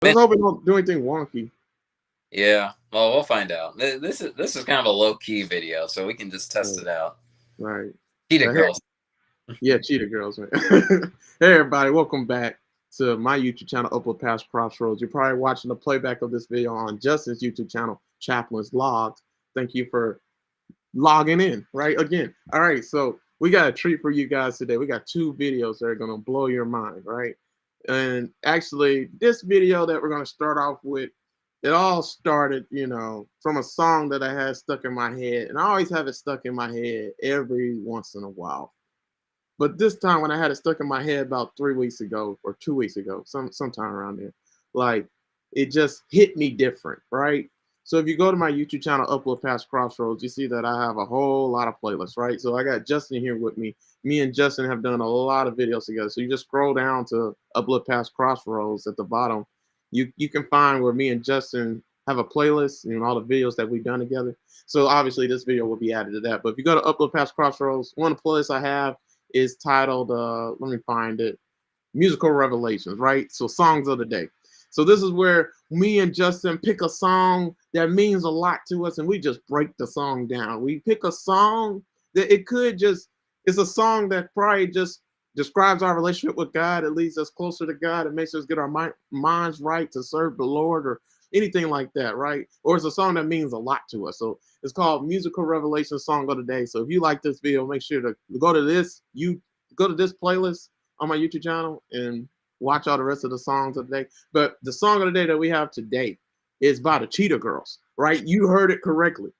Let's hope we don't do anything wonky. Yeah, well, we'll find out. This is kind of a low key video, so we can just test it out. Right. Cheetah Hey, girls. yeah, cheetah girls, man. Hey, everybody, welcome back to my YouTube channel, Uplift Past Crossroads. You're probably watching the playback of this video on Justin's YouTube channel, Chaplain's Logs. Thank you for logging in, right? Again. All right, so we got a treat for you guys today. We got two videos that are going to blow your mind, right? And actually, this video that we're going to start off with, it all started, from a song that I had stuck in my head. And I always have it stuck in my head every once in a while. But this time when I had it stuck in my head about 3 weeks ago or 2 weeks ago, sometime around there, like it just hit me different, right? So if you go to my YouTube channel, Uplift Past Crossroads, you see that I have a whole lot of playlists, right? So I got Justin here with me. Me and Justin have done a lot of videos together. So you just scroll down to Uplift Past Crossroads at the bottom. You can find where me and Justin have a playlist and all the videos that we've done together. So obviously this video will be added to that. But if you go to Uplift Past Crossroads, one of the playlists I have is titled, let me find it, Musical Revelations, right? So songs of the day. So this is where me and Justin pick a song that means a lot to us and we just break the song down. We pick a song that it's a song that probably just describes our relationship with God. It leads us closer to God. It makes us get our minds right to serve the Lord or anything like that, right? Or it's a song that means a lot to us. So it's called Musical Revelation Song of the Day. So if you like this video, make sure to go to this playlist on my YouTube channel and watch all the rest of the songs of the day. But the song of the day that we have today is by the Cheetah Girls, right? You heard it correctly.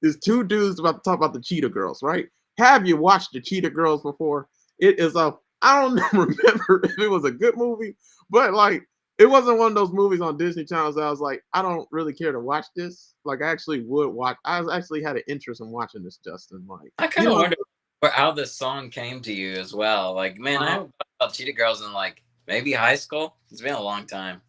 There's two dudes about to talk about the Cheetah Girls, right? Have you watched the Cheetah Girls before? It is I don't remember if it was a good movie, but like it wasn't one of those movies on Disney channels that I was like, I don't really care to watch this. Like I actually would watch. Actually had an interest in watching this, Justin. Like I kind of wonder how this song came to you as well. Like, man, I haven't thought about Cheetah Girls in like maybe high school. It's been a long time.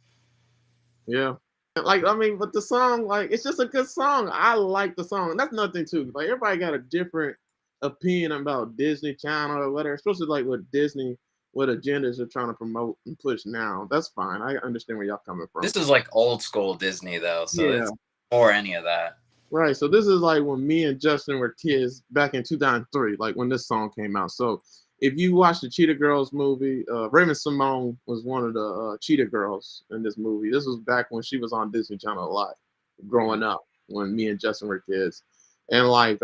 Yeah. Like, I mean, but the song, like, it's just a good song. I like the song. That's nothing too. Like, everybody got a different opinion about Disney Channel or whatever, especially like with Disney, what agendas are trying to promote and push now. That's fine. I understand where y'all coming from. This is like old school Disney though, so Yeah. it's before any of that. Right. So this is like when me and Justin were kids back in 2003, like when this song came out. So if you watch the Cheetah Girls movie, Raven Simone was one of the Cheetah Girls in this movie. This was back when she was on Disney Channel a lot, growing up when me and Justin were kids. And like,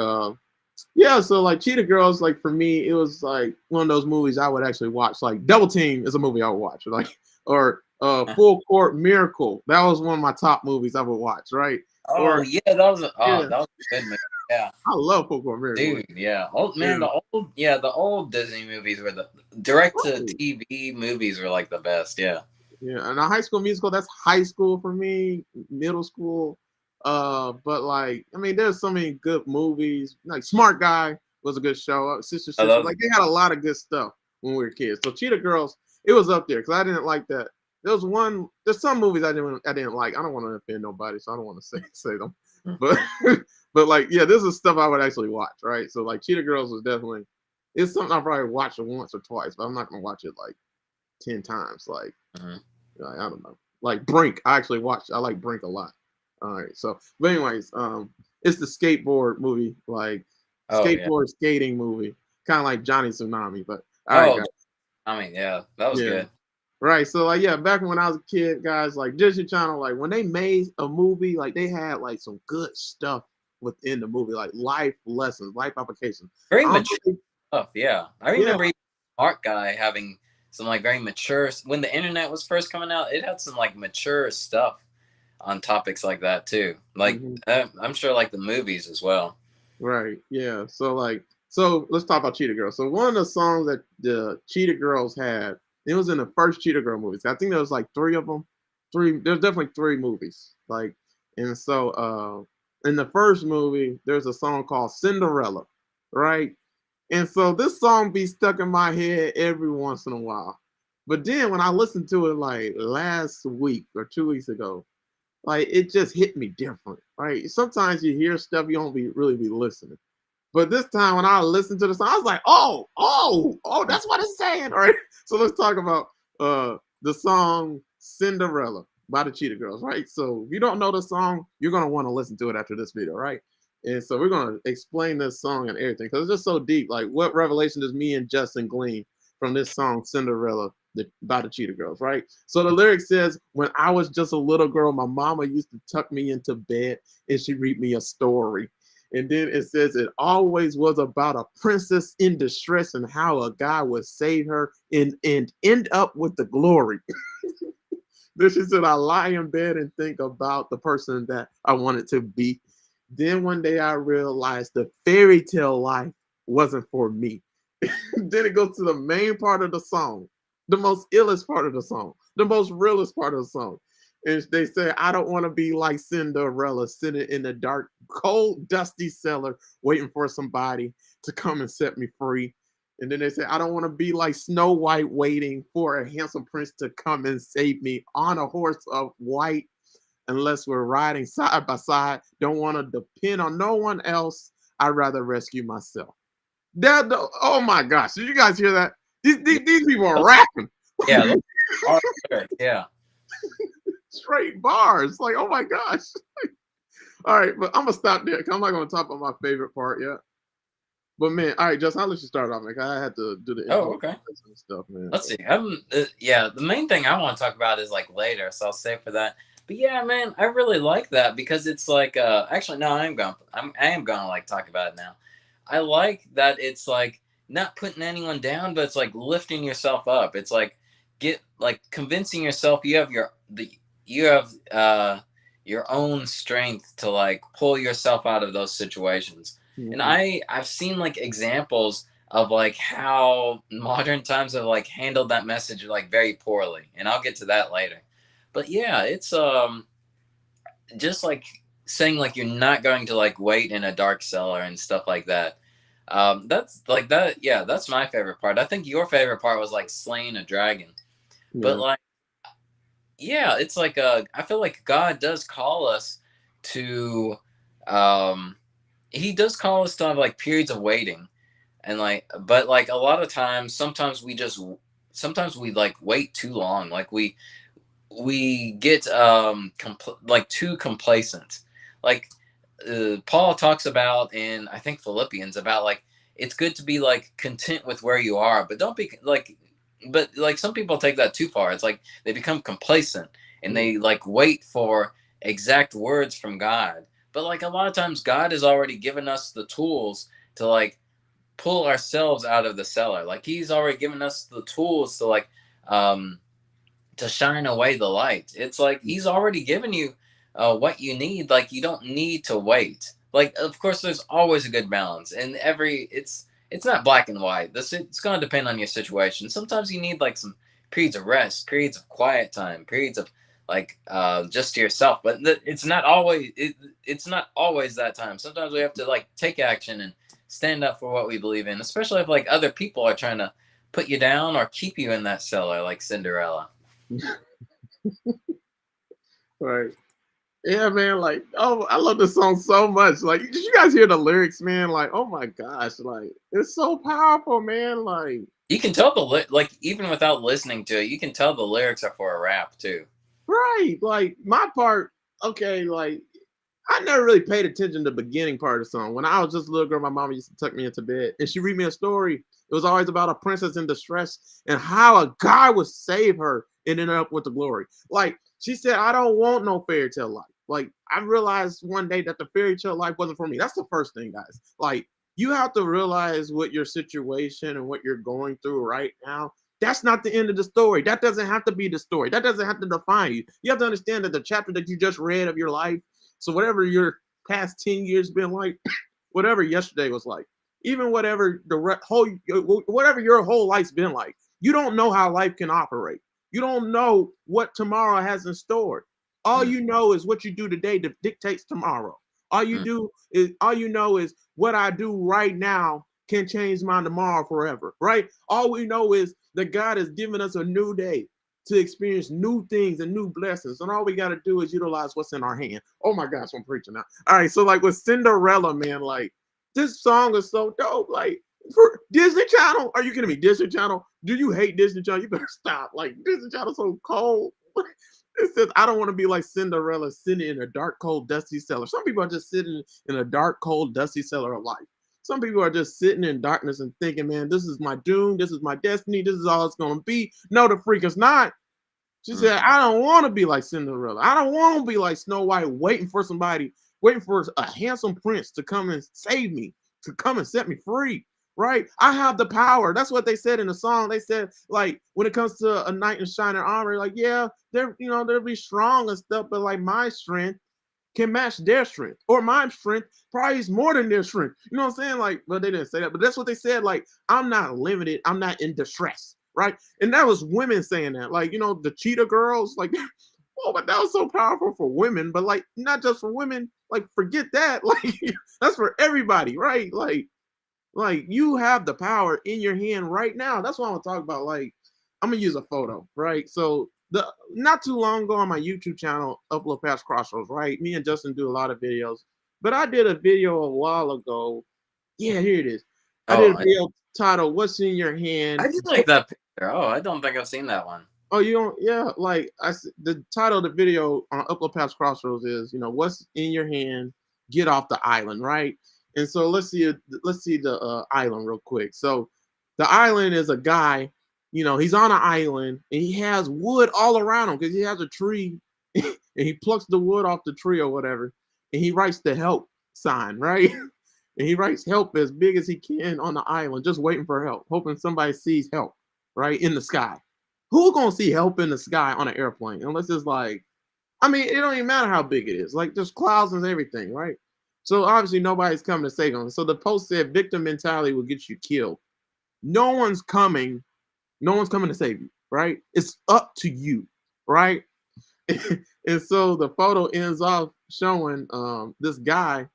yeah, so like Cheetah Girls, like for me, it was like one of those movies I would actually watch. Like Double Team is a movie I would watch, like, or Full Court Miracle. That was one of my top movies I would watch, right? Oh Or yeah, that was yeah, that was a good movie. Yeah. I love Full Court Miracle. Dude, yeah. Old man, Yeah. the old Disney movies were the direct to Right. TV movies were like the best, yeah. Yeah, and a High School Musical, that's high school for me, middle school. But like, I mean, there's so many good movies. Like Smart Guy was a good show. Sister Oh, Sister, like they had a lot of good stuff when we were kids. So Cheetah Girls, it was up there because I didn't like that. There's some movies I didn't like. I don't want to offend nobody, so I don't want to say them. But but like, yeah, this is stuff I would actually watch, right? So like Cheetah Girls was definitely, it's something I probably watched it once or twice, but I'm not gonna watch it like 10 times. Like, I don't know. Like Brink, I actually watched. I like Brink a lot. All right. So, but anyways, it's the skateboard movie, like yeah. skateboard skating movie, kind of like Johnny Tsunami. But all right, Oh, guys. I mean, yeah, that was Yeah. good. Right. So like, yeah, back when I was a kid, guys, like Disney Channel, like when they made a movie, like they had like some good stuff within the movie, like life lessons, life applications. Very I don't mature think, stuff, yeah. I yeah, remember even Smart Guy having some like very mature when the internet was first coming out, it had some like mature stuff on topics like that too. Like mhm. I'm sure like the movies as well. Right. Yeah. So like, so let's talk about Cheetah Girls. So one of the songs that the Cheetah Girls had, it was in the first Cheetah Girl movies. I think there was like three of them. There's definitely three movies. Like, and so in the first movie, there's a song called Cinderella, right? And so this song be stuck in my head every once in a while. But then when I listened to it like last week or 2 weeks ago, like it just hit me different, right? Sometimes you hear stuff you don't really be listening. But this time when I listened to the song, I was like, oh, that's what it's saying. All right. So let's talk about the song Cinderella. by the Cheetah Girls, right? So if you don't know the song, you're gonna want to listen to it after this video, right? And so we're gonna explain this song and everything because it's just so deep. Like, what revelation does me and Justin glean from this song, Cinderella, by the Cheetah Girls, right? So the lyric says, "When I was just a little girl, my mama used to tuck me into bed and she'd read me a story." And then it says it always was about a princess in distress and how a guy would save her and end up with the glory. Then she said, "I lie in bed and think about the person that I wanted to be. Then one day I realized the fairy tale life wasn't for me." Then it goes to the main part of the song, the most illest part of the song, the most realest part of the song. And they say, "I don't want to be like Cinderella, sitting in the dark, cold, dusty cellar, waiting for somebody to come and set me free." And then they say, "I don't want to be like Snow White, waiting for a handsome prince to come and save me on a horse of white, unless we're riding side by side. Don't want to depend on no one else. I'd rather rescue myself." Oh my gosh. Did you guys hear that? These people are rapping. Yeah, yeah. Straight bars. Like, oh my gosh. All right, but I'm gonna stop there because I'm not gonna talk about my favorite part yet. But man, all right, Justin, I'll let you start off, man. I had to do the Oh, okay. and stuff, man. Let's see. Yeah, the main thing I want to talk about is like later, so I'll save for that. But yeah, man, I really like that because it's like actually no, I am gonna like talk about it now. I like that it's like not putting anyone down, but it's like lifting yourself up. It's like convincing yourself you have your own strength to like pull yourself out of those situations. Mm-hmm. And I've seen like examples of like how modern times have like handled that message like very poorly, and I'll get to that later. But yeah, it's just like saying like you're not going to like wait in a dark cellar and stuff like that. That's like that. Yeah, that's my favorite part. I think your favorite part was like slaying a dragon. Yeah. But like, yeah, it's like I feel like God does call us to he does call us to have like periods of waiting, and like, but like a lot of times, sometimes we like wait too long. Like we get like too complacent. Like Paul talks about in I think Philippians about like it's good to be like content with where you are, but don't be like, but like some people take that too far. It's like they become complacent and they like wait for exact words from God. But like a lot of times God has already given us the tools to like pull ourselves out of the cellar. Like he's already given us the tools to like to shine away the light. It's like he's already given you what you need. Like you don't need to wait. Like of course there's always a good balance, and it's not black and white. It's going to depend on your situation. Sometimes you need like some periods of rest, periods of quiet time, periods of like just to yourself. But it's not always it's not always that time. Sometimes we have to like take action and stand up for what we believe in, especially if like other people are trying to put you down or keep you in that cellar like Cinderella. Right. Yeah, man. Like, oh, I love this song so much. Like, did you guys hear the lyrics, man? Like, oh my gosh, like it's so powerful, man. Like, you can tell like even without listening to it, you can tell the lyrics are for a rap too. Right. Like my part, okay, like I never really paid attention to the beginning part of the song. When I was just a little girl, my mama used to tuck me into bed and she read me a story. It was always about a princess in distress and how a guy would save her and end up with the glory. Like she said, "I don't want no fairy tale life." Like I realized one day that the fairy tale life wasn't for me. That's the first thing, guys. Like you have to realize what your situation and what you're going through right now. That's not the end of the story. That doesn't have to be the story. That doesn't have to define you. You have to understand that the chapter that you just read of your life, so whatever your past 10 years been like, whatever yesterday was like, even whatever whatever your whole life's been like, you don't know how life can operate. You don't know what tomorrow has in store. All you know is what you do today that dictates tomorrow. All you know is what I do right now can change my tomorrow forever, right? All we know is that God has given us a new day to experience new things and new blessings. And all we got to do is utilize what's in our hand. Oh my gosh, I'm preaching now. All right, so like with Cinderella, man, like this song is so dope. Like for Disney Channel, are you kidding me? Disney Channel? Do you hate Disney Channel? You better stop. Like Disney Channel so cold. It says, I don't want to be like Cinderella sitting in a dark, cold, dusty cellar. Some people are just sitting in a dark, cold, dusty cellar of life. Some people are just sitting in darkness and thinking, man, this is my doom. This is my destiny. This is all it's going to be. No, the freak is not. She said, I don't want to be like Cinderella. I don't want to be like Snow White, waiting for somebody, waiting for a handsome prince to come and save me, to come and set me free. Right? I have the power. That's what they said in the song. They said, like, when it comes to a knight in shining armor, like, yeah, they'll be strong and stuff, but like my strength can match their strength, or my strength probably is more than their strength. You know what I'm saying? Like, well, they didn't say that, but that's what they said. Like, I'm not limited. I'm not in distress, right? And that was women saying that. Like, the cheetah girls, like, oh, but that was so powerful for women, but like, not just for women. Like, forget that. Like, that's for everybody, right? Like you have the power in your hand right now. That's what I'm gonna talk about. Like, I'm gonna use a photo, right? So not too long ago on my YouTube channel, Uplift Past Crossroads, right? Me and Justin do a lot of videos, but I did a video a while ago. Yeah, here it is. I did Oh, a video titled "What's in Your Hand." I do like that picture. Oh, I don't think I've seen that one. Oh, you don't? Yeah, like the title of the video on Uplift Past Crossroads is, what's in your hand? Get off the island, right? And so let's see the island real quick. So the island is a guy, he's on an island and he has wood all around him because he has a tree and he plucks the wood off the tree or whatever, and he writes the help sign, right? And he writes help as big as he can on the island, just waiting for help, hoping somebody sees help, right, in the sky. Who's gonna see help in the sky on an airplane? Unless it's like, I mean, it don't even matter how big it is. Like, there's clouds and everything, right? So obviously nobody's coming to save them. So the post said victim mentality will get you killed. No one's coming to save you, right? It's up to you, right? And so the photo ends off showing this guy,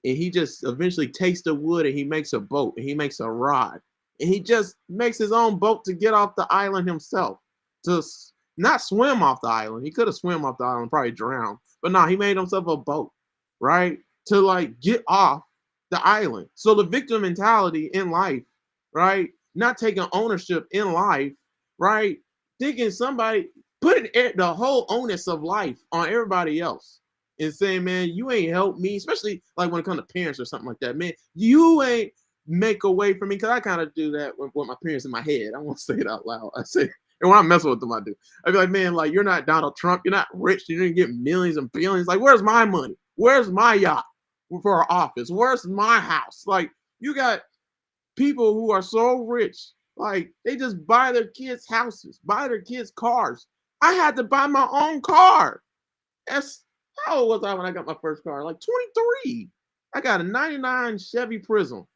and he just eventually takes the wood and he makes a boat and he makes a rod. And he just makes his own boat to get off the island himself. To not swim off the island. He could have swum off the island, probably drowned. But no, he made himself a boat, right? To like get off the island. So the victim mentality in life, right? Not taking ownership in life, right? Thinking somebody, putting the whole onus of life on everybody else and saying, man, you ain't helped me, especially like when it comes to parents or something like that. Man, you ain't make a way for me, because I kind of do that with my parents in my head. I won't say it out loud. I say, and when I'm messing with them, I do. I be like, man, like, you're not Donald Trump. You're not rich. You didn't get millions and billions. Like, where's my money? Where's my yacht for our office? Where's my house? Like, you got people who are so rich, like, they just buy their kids houses, buy their kids cars. I had to buy my own car. How old was I when I got my first car? Like 23. I got a 99 Chevy Prism.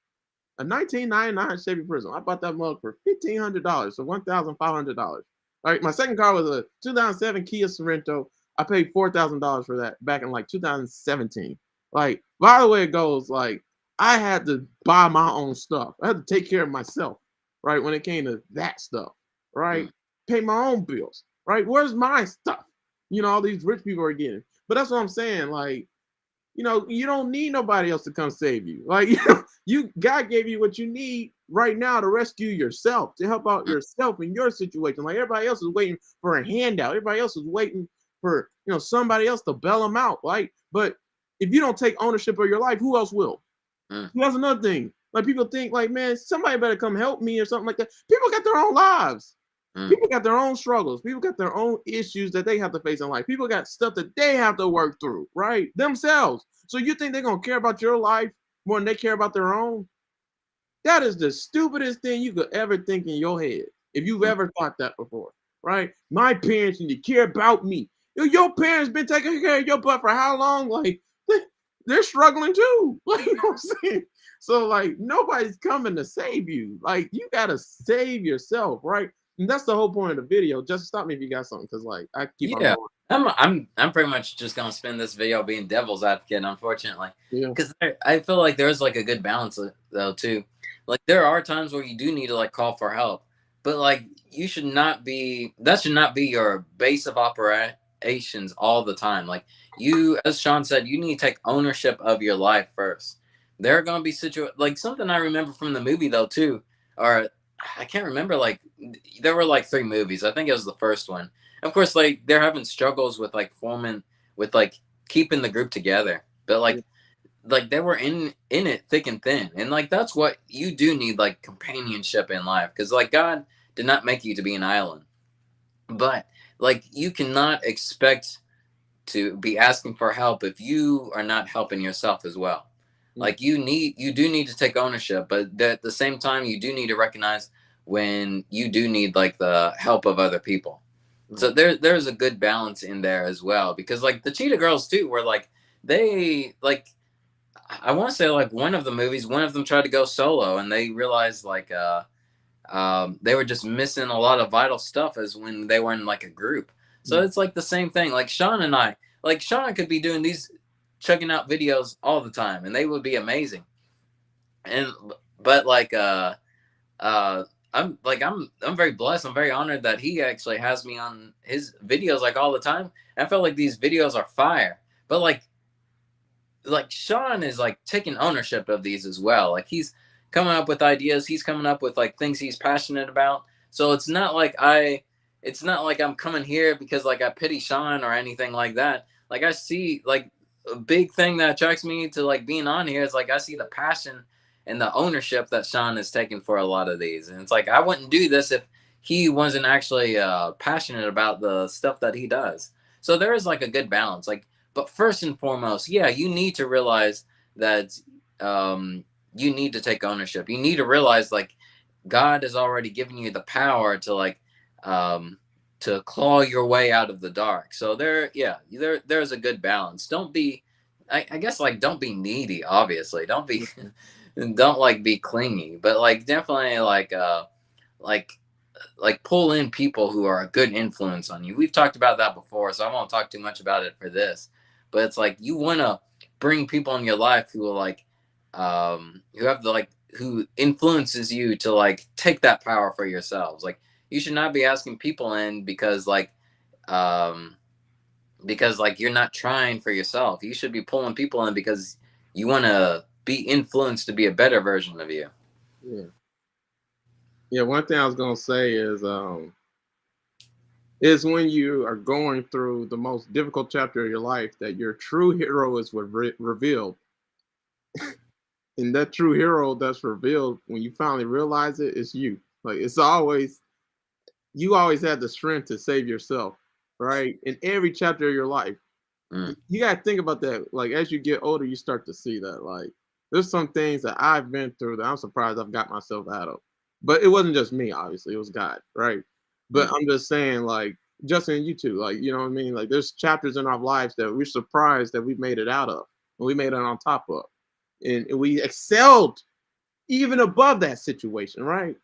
A 1999 Chevy Prism. I bought that mug for $1,500, so $1,500. All right, my second car was a 2007 Kia Sorento. I paid $4,000 for that back in like 2017. Like, by the way it goes, like, I had to buy my own stuff. I had to take care of myself, right, when it came to that stuff, right? Pay my own bills, right? Where's my stuff? All these rich people are getting. But that's what I'm saying, like, you don't need nobody else to come save you. Like, God gave you what you need right now to rescue yourself, to help out yourself in your situation. Like, everybody else is waiting for a handout. Everybody else is waiting for, somebody else to bail them out. Like, but if you don't take ownership of your life, who else will? That's another thing. Like, people think, like, man, somebody better come help me or something like that. People got their own lives. People got their own struggles. People got their own issues that they have to face in life. People got stuff that they have to work through, right? Themselves. So you think they're going to care about your life more than they care about their own? That is the stupidest thing you could ever think in your head, if you've ever thought that before, right? My parents need to care about me. Your parents been taking care of your butt for how long? Like, they're struggling too. Like, you know what I'm saying? So, like, nobody's coming to save you. Like, you got to save yourself, right? And that's the whole point of the video. Just stop me if you got something, because, like, I keep on going. I'm pretty much just gonna spend this video being devil's advocate, unfortunately, Yeah. because I feel like there's like a good balance though too. Like, there are times where you do need to like call for help, but like, that should not be your base of operations all the time. Like, you, as Sean said, you need to take ownership of your life first. There are gonna be like something I remember from the movie though too, or I can't remember, like, there were like 3 movies. I think it was the first one of course, like they're having struggles with like forming, with like keeping the group together, but Yeah. like they were in it thick and thin, and like that's what you do need, like companionship in life, because like God did not make you to be an island, but like you cannot expect to be asking for help if you are not helping yourself as well. Mm, Like you do need to take ownership, but at the same time you do need to recognize when you do need like the help of other people. So right. there's a good balance in there as well, because like the Cheetah Girls too were like, they like, I want to say like one of the movies, one of them tried to go solo and they realized like they were just missing a lot of vital stuff as when they were in like a group. So Mm, it's like the same thing. Like Sean and I, like Sean could be doing these, checking out videos all the time, and they would be amazing. And but like uh, I'm very blessed. I'm very honored that he actually has me on his videos like all the time. And I felt like these videos are fire, but like Sean is like taking ownership of these as well. Like he's coming up with ideas. He's coming up with like things he's passionate about. So it's not like I'm coming here because like I pity Sean or anything like that. Like I see like a big thing that attracts me to like being on here is like I see the passion and the ownership that Sean is taking for a lot of these. And it's like I wouldn't do this if he wasn't actually passionate about the stuff that he does. So there is like a good balance. Like, but first and foremost, yeah, you need to realize that you need to take ownership. You need to realize like God has already given you the power to like um, to claw your way out of the dark. So there's a good balance. Don't be, I guess like don't be needy. Obviously, don't be, mm, don't like be clingy, but like definitely like like pull in people who are a good influence on you. We've talked about that before, so I won't talk too much about it for this. But it's like you want to bring people in your life who are like who have the like who influences you to like take that power for yourselves. Like you should not be asking people in um because like you're not trying for yourself. You should be pulling people in because you want to be influenced to be a better version of you. yeah. Yeah. One thing I was gonna say is when you are going through the most difficult chapter of your life that your true hero is revealed. And that true hero that's revealed when you finally realize it is you. Like it's always, you always had the strength to save yourself, right? In every chapter of your life. Mm. You gotta think about that. Like as you get older, you start to see that. Like there's some things that I've been through that I'm surprised I've got myself out of. But it wasn't just me, obviously, it was God, right? But Mm. I'm just saying, like, Justin, you too, like, you know what I mean? Like there's chapters in our lives that we're surprised that we made it out of, and we made it on top of. And we excelled even above that situation, right?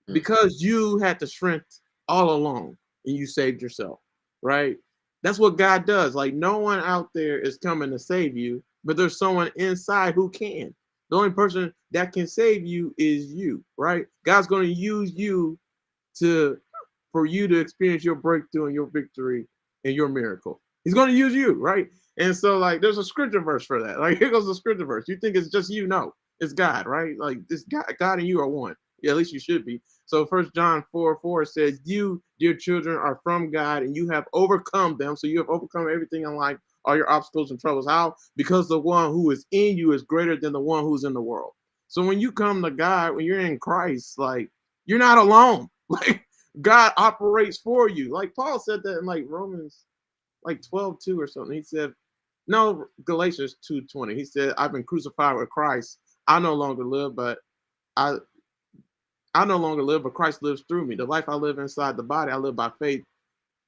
Mm. Because you had the strength all along and you saved yourself, right? That's what God does. Like no one out there is coming to save you, but there's someone inside who can. The only person that can save you is you, right? God's going to use you to for you to experience your breakthrough and your victory and your miracle. He's going to use you, right? And so, like, there's a scripture verse for that. Like, here goes the scripture verse. You think it's just you? No, it's God, right? Like, this God and you are one. Yeah, at least you should be. So, First John 4:4 says, "You, dear children, are from God, and you have overcome them." So, you have overcome everything in life, all your obstacles and troubles. How? Because the one who is in you is greater than the one who's in the world. So, when you come to God, when you're in Christ, like, you're not alone. Like, God operates for you. Like Paul said that in like Romans like 12:2 or something. He said, no, Galatians 2:20. He said, I've been crucified with Christ. I no longer live, but I I no longer live, but Christ lives through me. The life I live inside the body, I live by faith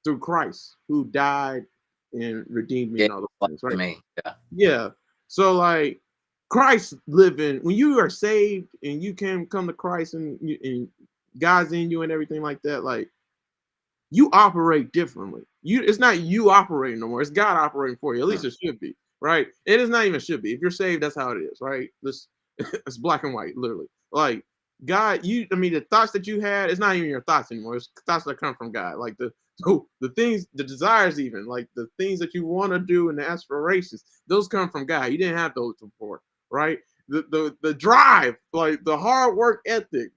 through Christ, who died and redeemed me Yeah, and all those like things, to right? me. Yeah. Yeah. So like Christ living, when you are saved and you can come to Christ and God's in you and everything like that, like you operate differently. It's not you operating no more. It's God operating for you. At least Mm. it should be, right? It is not even should be. If you're saved, that's how it is, right? This it's black and white, literally. Like God, I mean, the thoughts that you had, it's not even your thoughts anymore. It's thoughts that come from God. Like the things, the desires, even like the things that you want to do and the aspirations, those come from God. You didn't have those before, right? The drive, like the hard work ethic,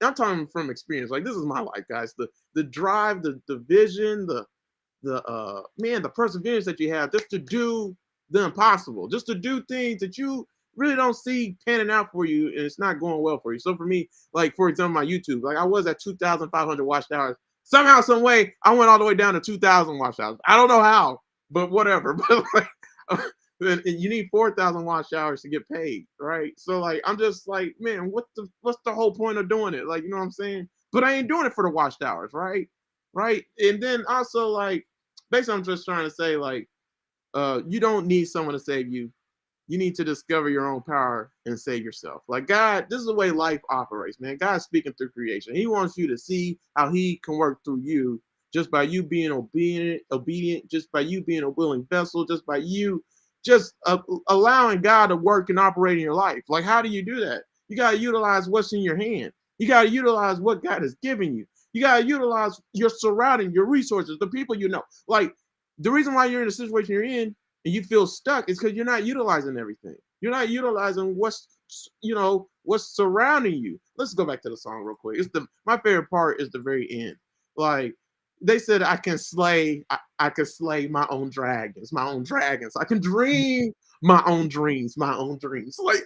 I'm talking from experience. Like this is my life, guys. The drive, the vision, the perseverance that you have just to do the impossible, just to do things that you really don't see panning out for you, and it's not going well for you. So for me, like for example, my YouTube, like I was at 2,500 watch hours. Somehow, some way, I went all the way down to 2,000 watch hours. I don't know how, but whatever. But like, you need 4,000 watch hours to get paid, right? So like, I'm just like, man, what's the whole point of doing it? Like, you know what I'm saying? But I ain't doing it for the watch hours, right? Right. And then also like, basically, I'm just trying to say like, you don't need someone to save you. You need to discover your own power and save yourself. Like God, this is the way life operates, man. God's speaking through creation. He wants you to see how he can work through you just by you being obedient, just by you being a willing vessel, just by you just allowing God to work and operate in your life. Like, how do you do that? You got to utilize what's in your hand. You got to utilize what God has given you. You got to utilize your surrounding, your resources, the people you know. Like, the reason why you're in the situation you're in and you feel stuck is because you're not utilizing everything. You're not utilizing what's surrounding you. Let's go back to the song real quick. My favorite part is the very end. Like they said, I can slay my own dragons, I can dream my own dreams. Like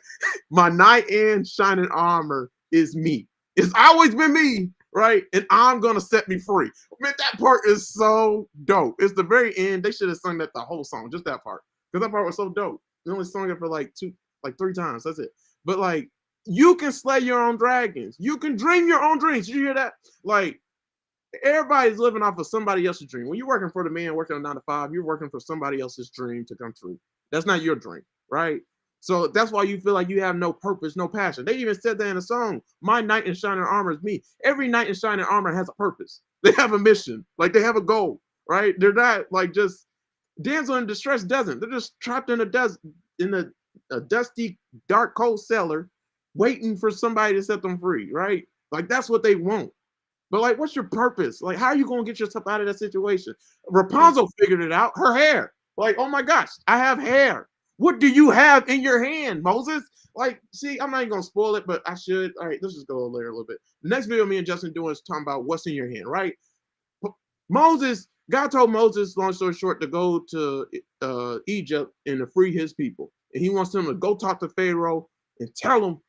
my knight in shining armor is me. It's always been me. Right, and I'm gonna set me free. Man, that part is so dope. It's the very end. They should have sung that the whole song, just that part, because that part was so dope. They only sung it for like 3 times. That's it. But like, you can slay your own dragons. You can dream your own dreams. Did you hear that? Like, everybody's living off of somebody else's dream. When you're working for the man working on 9 to 5, you're working for somebody else's dream to come true. That's not your dream, right? So that's why you feel like you have no purpose, no passion. They even said that in a song. My knight in shining armor is me. Every knight in shining armor has a purpose. They have a mission. Like they have a goal, right? They're not like just damsel in distress doesn't. They're just trapped in a dusty, dark, cold cellar, waiting for somebody to set them free, right? Like that's what they want. But like, what's your purpose? Like, how are you gonna get yourself out of that situation? Rapunzel figured it out. Her hair. Like, oh my gosh, I have hair. What do you have in your hand, Moses? Like, see, I'm not even gonna spoil it, but I should. All right, let's just go there a little bit. The next video me and Justin doing is talking about what's in your hand, right? Moses, God told Moses, long story short, to go to Egypt and to free his people. And he wants him to go talk to Pharaoh and tell him,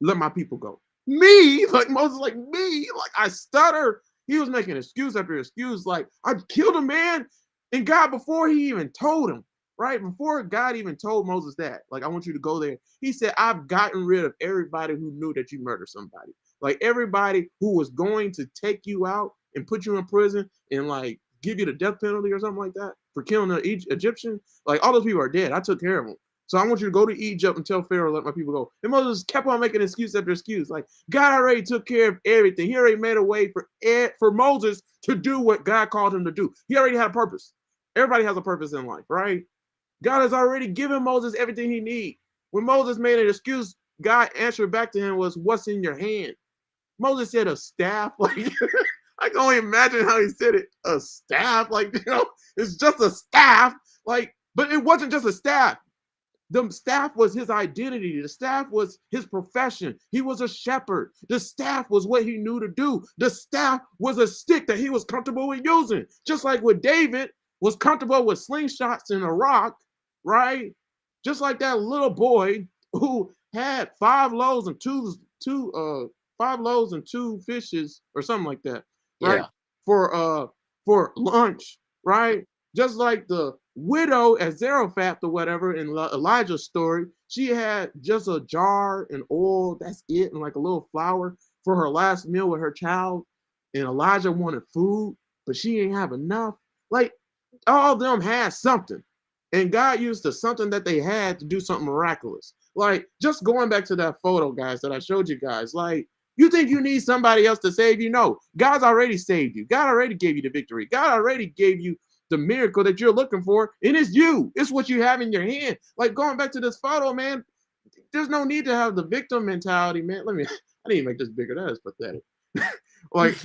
let my people go. Me, like Moses, like me, like I stutter. He was making excuse after excuse, like I killed a man. And God, before he even told him, right? Before God even told Moses that, like, I want you to go there. He said, I've gotten rid of everybody who knew that you murdered somebody. Like everybody who was going to take you out and put you in prison and like give you the death penalty or something like that for killing an Egyptian. Like all those people are dead. I took care of them. So I want you to go to Egypt and tell Pharaoh, let my people go. And Moses kept on making excuse after excuse. Like God already took care of everything. He already made a way for Moses to do what God called him to do. He already had a purpose. Everybody has a purpose in life, right? God has already given Moses everything he needs. When Moses made an excuse, God answered back to him was, what's in your hand? Moses said a staff. Like I can only imagine how he said it. A staff. Like, you know, it's just a staff. Like, but it wasn't just a staff. The staff was his identity. The staff was his profession. He was a shepherd. The staff was what he knew to do. The staff was a stick that he was comfortable with using. Just like with David was comfortable with slingshots and a rock, right? Just like that little boy who had 5 loaves and two fishes or something like that, right? Yeah. For lunch, right? Just like the widow at Zarephath or whatever in Elijah's story, she had just a jar and oil, that's it, and like a little flour for her last meal with her child. And Elijah wanted food, but she didn't have enough. Like all of them had something. And God used the something that they had to do something miraculous. Like just going back to that photo, guys, that I showed you guys, like, you think you need somebody else to save you? No, God's already saved you. God already gave you the victory. God already gave you the miracle that you're looking for, and it's you. It's what you have in your hand. Like going back to this photo, man, there's no need to have the victim mentality, man. I didn't even make this bigger. That is pathetic. Like,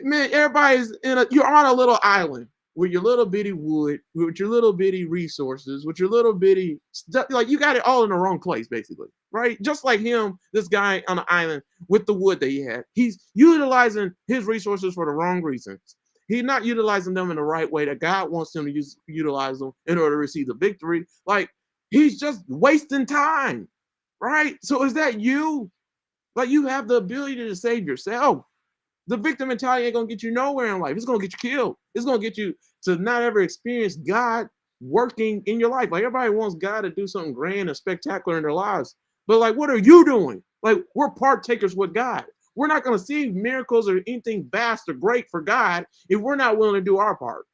man, everybody's you're on a little island with your little bitty wood, with your little bitty resources, with your little bitty stuff. Like you got it all in the wrong place, basically, right? Just like him, this guy on the island with the wood that he had, he's utilizing his resources for the wrong reasons. He's not utilizing them in the right way that God wants him to utilize them in order to receive the victory. Like, he's just wasting time, right? So is that you? Like, you have the ability to save yourself. The victim mentality ain't gonna get you nowhere in life. It's gonna get you killed. It's gonna get you to not ever experience God working in your life. Like, everybody wants God to do something grand and spectacular in their lives, but like, what are you doing? Like, we're partakers with God. We're not gonna see miracles or anything vast or great for God if we're not willing to do our part.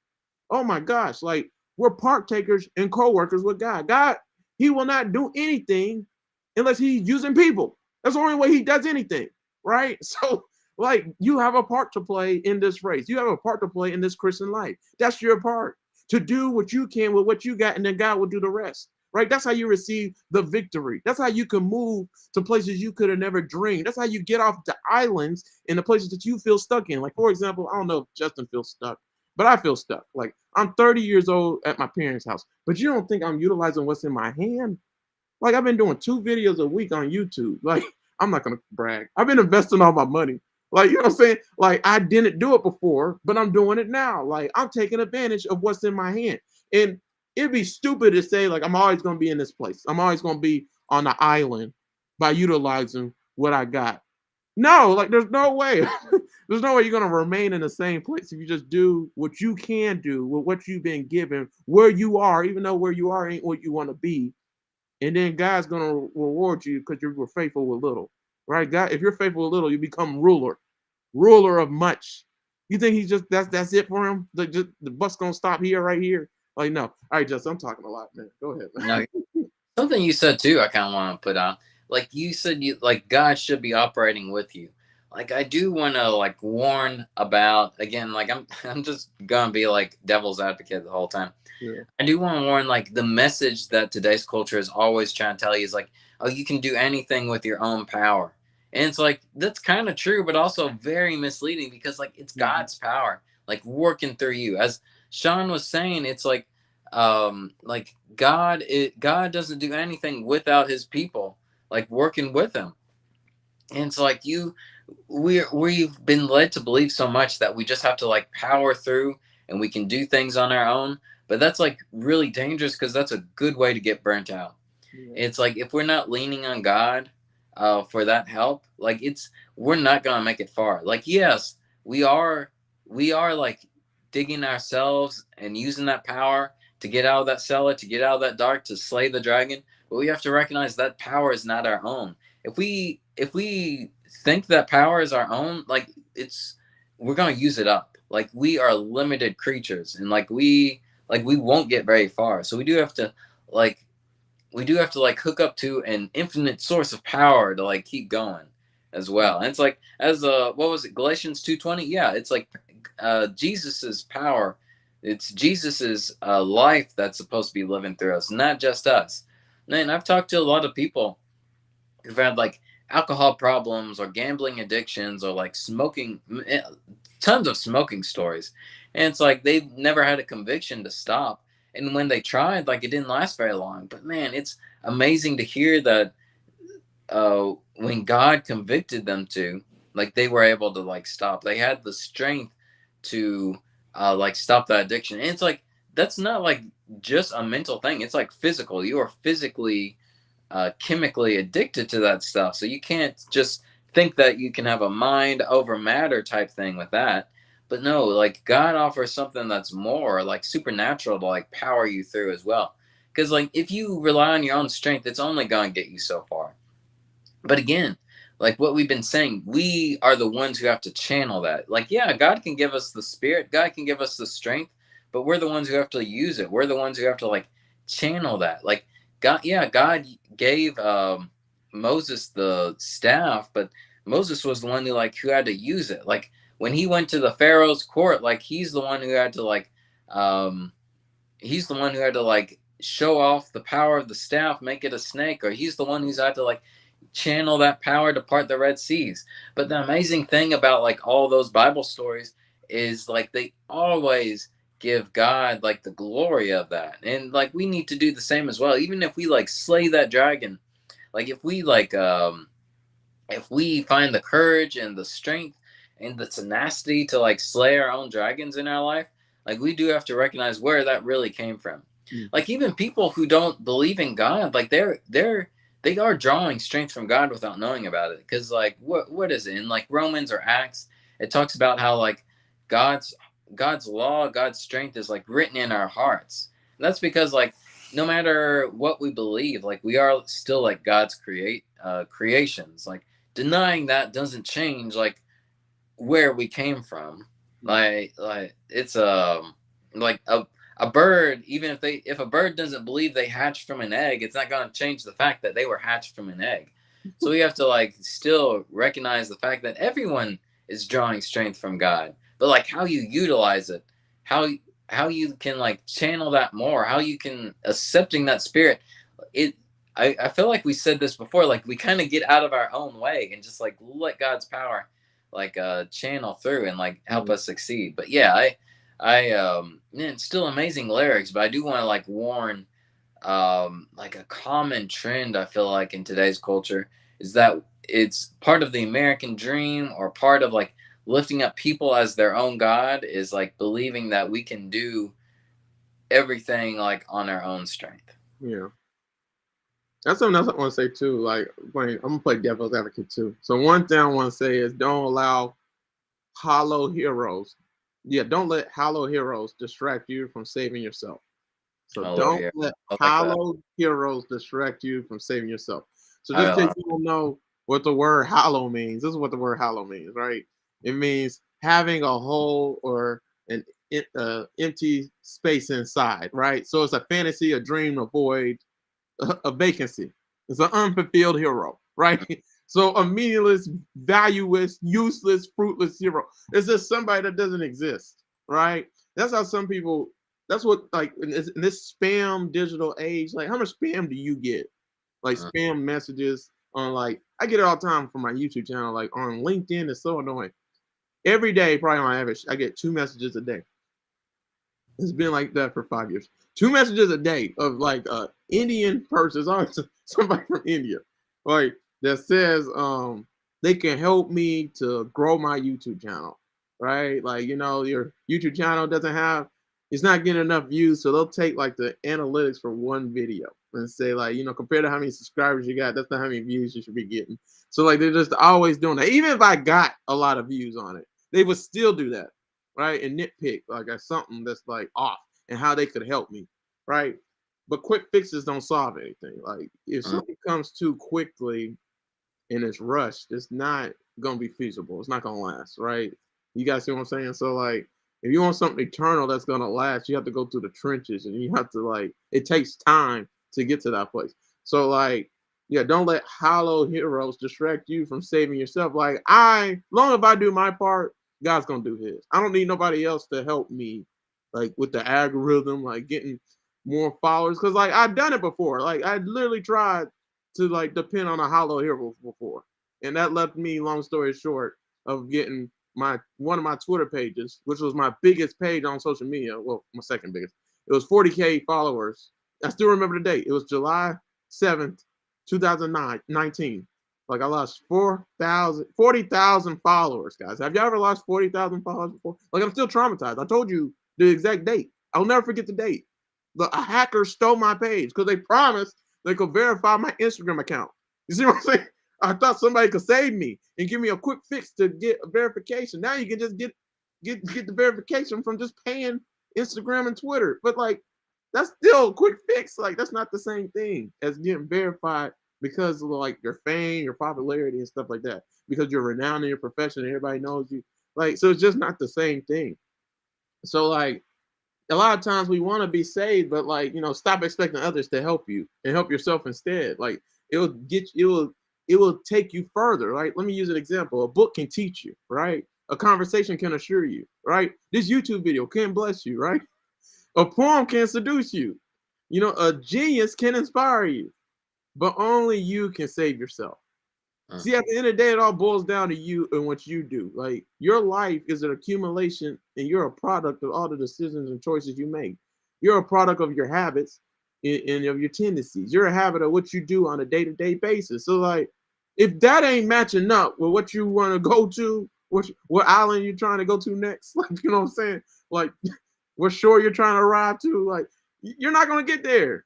Oh my gosh, like, we're partakers and co-workers with God. God, he will not do anything unless he's using people. That's the only way he does anything, right? So, like, you have a part to play in this race. You have a part to play in this Christian life. That's your part, to do what you can with what you got, and then God will do the rest, right? That's how you receive the victory. That's how you can move to places you could have never dreamed. That's how you get off the islands in the places that you feel stuck in. Like, for example, I don't know if Justin feels stuck, but I feel stuck. Like, I'm 30 years old at my parents' house, but you don't think I'm utilizing what's in my hand? Like, I've been doing 2 videos a week on YouTube. Like, I'm not gonna brag. I've been investing all my money. Like, you know what I'm saying? Like, I didn't do it before, but I'm doing it now. Like, I'm taking advantage of what's in my hand. And it'd be stupid to say, like, I'm always gonna be in this place. I'm always gonna be on the island by utilizing what I got. No, like, there's no way. There's no way you're gonna remain in the same place if you just do what you can do with what you've been given, where you are, even though where you are ain't what you want to be. And then God's gonna reward you because you were faithful with little, right? God, if you're faithful with little, you become ruler of much. You think he's just that's it for him? The bus gonna stop here, right here? Like, no. All right, Justin, I'm talking a lot, man. Go ahead, man. No, something you said too, I kind of want to put on. Like you said, you like God should be operating with you. Like I do want to like warn about again. Like I'm just gonna be like devil's advocate the whole time. Yeah. I do want to warn like the message that today's culture is always trying to tell you is like, oh, you can do anything with your own power. And it's like that's kind of true, but also very misleading because like it's God's power like working through you. As Sean was saying, it's like God doesn't do anything without his people like working with him. And it's like we've been led to believe so much that we just have to like power through and we can do things on our own, but that's like really dangerous because that's a good way to get burnt out. Yeah. It's like if we're not leaning on God for that help, like we're not gonna make it far. Like yes, we are like digging ourselves and using that power to get out of that cellar, to get out of that dark, to slay the dragon. But we have to recognize that power is not our own. If we think that power is our own, like we're gonna use it up. Like we are limited creatures, and like we won't get very far. So like we do have to like hook up to an infinite source of power to like keep going as well. And it's like as what was it, Galatians 2:20? Yeah, it's like Jesus's power. It's Jesus's life that's supposed to be living through us, not just us. Man, I've talked to a lot of people who've had like alcohol problems or gambling addictions or like smoking, tons of smoking stories. And it's like they've never had a conviction to stop. And when they tried, like it didn't last very long. But man, it's amazing to hear that when God convicted them to, like they were able to like stop. They had the strength to like stop that addiction. And it's like that's not like just a mental thing. It's like physical. You are physically chemically addicted to that stuff. So you can't just think that you can have a mind over matter type thing with that. But no, like God offers something that's more like supernatural to like power you through as well. Because like if you rely on your own strength, it's only going to get you so far. But again, like what we've been saying, we are the ones who have to channel that. Like, yeah, God can give us the spirit, God can give us the strength, but we're the ones who have to use it. We're the ones who have to like channel that. Like, God, yeah, God gave Moses the staff, but Moses was the one who had to use it. Like when he went to the Pharaoh's court, like he's the one who had to um, show off the power of the staff, make it a snake, or he's the one who's had to like channel that power to part the Red Seas. But the amazing thing about like all those Bible stories is like they always give God like the glory of that. And like we need to do the same as well. Even if we like slay that dragon, Like if we find the courage and the strength and the tenacity to like slay our own dragons in our life, like we do have to recognize where that really came from. Mm. Like even people who don't believe in God, like they are drawing strength from God without knowing about it. Because like what is it in like Romans or Acts? It talks about how like God's God's law, God's strength is like written in our hearts. And that's because like no matter what we believe, like we are still like God's creations. Like denying that doesn't change like where we came from. Like it's like a bird, even if a bird doesn't believe they hatched from an egg, it's not going to change the fact that they were hatched from an egg. So we have to like still recognize the fact that everyone is drawing strength from God, but like how you utilize it, how how you can like channel that more, how you can accepting that spirit. it I feel like we said this before, like we kind of get out of our own way and just like let God's power like channel through and like help Mm. us succeed. But yeah, I man, it's still amazing lyrics, but I do want to like warn like a common trend I feel like in today's culture is that it's part of the American dream or part of like lifting up people as their own God is like believing that we can do everything like on our own strength. Yeah. That's something else I want to say too. Like, I'm gonna play devil's advocate too. So one thing I want to say is don't allow hollow heroes. Yeah, don't let hollow heroes distract you from saving yourself. So Oh Lord, don't here let I like that. hollow heroes distract you from saving yourself. So just in I case you don't know what the word hollow means, this is what the word hollow means, right? It means having a hole or an empty space inside, right? So it's a fantasy, a dream, a void, a vacancy. It's an unfulfilled hero, right? So a meaningless, valueless, useless, fruitless hero. It's just somebody that doesn't exist, right? That's how some people. That's what like in this spam digital age. Like, how much spam do you get? Like spam messages on like I get it all the time from my YouTube channel. Like on LinkedIn, it's so annoying. Every day, probably on average, I get 2 messages a day. It's been like that for 5 years. 2 messages a day of like Indian person, always somebody from India, like that says they can help me to grow my YouTube channel, right? Like your YouTube channel doesn't have, it's not getting enough views, so they'll take like the analytics for one video and say like compared to how many subscribers you got, that's not how many views you should be getting. So like they're just always doing that. Even if I got a lot of views on it, they would still do that, right? And nitpick like at something that's like off and how they could help me, right? But quick fixes don't solve anything. Like if something comes too quickly and it's rushed, it's not gonna be feasible. It's not gonna last, right? You guys see what I'm saying? So like if you want something eternal that's gonna last, you have to go through the trenches and you have to like it takes time to get to that place. So like yeah, don't let hollow heroes distract you from saving yourself. Like long as I do my part, God's gonna do his. I don't need nobody else to help me like with the algorithm, like getting more followers. Cause like I've done it before. Like I literally tried to like depend on a hollow hero before. And that left me, long story short, of getting one of my Twitter pages, which was my biggest page on social media. Well, my second biggest. It was 40K followers. I still remember the date. It was July 7th, 2019. Like I lost 40,000 followers, guys. Have y'all ever lost 40,000 followers before? Like I'm still traumatized. I told you the exact date. I'll never forget the date. A hacker stole my page because they promised they could verify my Instagram account. You see what I'm saying? I thought somebody could save me and give me a quick fix to get a verification. Now you can just get the verification from just paying Instagram and Twitter. But like that's still a quick fix. Like that's not the same thing as getting verified because of like your fame, your popularity, and stuff like that. Because you're renowned in your profession, and everybody knows you. Like so, it's just not the same thing. So like a lot of times we want to be saved, but like stop expecting others to help you and help yourself instead. Like it will take you further. Right? Let me use an example. A book can teach you, right? A conversation can assure you, right? This YouTube video can bless you, right? A poem can seduce you. A genius can inspire you, but only you can save yourself. See, at the end of the day, it all boils down to you and what you do. Like your life is an accumulation, and you're a product of all the decisions and choices you make. You're a product of your habits, of your tendencies. You're a habit of what you do on a day-to-day basis. So like, if that ain't matching up with what you want to go to, what island you're trying to go to next, like, you know what I'm saying? Like, what shore you're trying to arrive to, like, you're not gonna get there.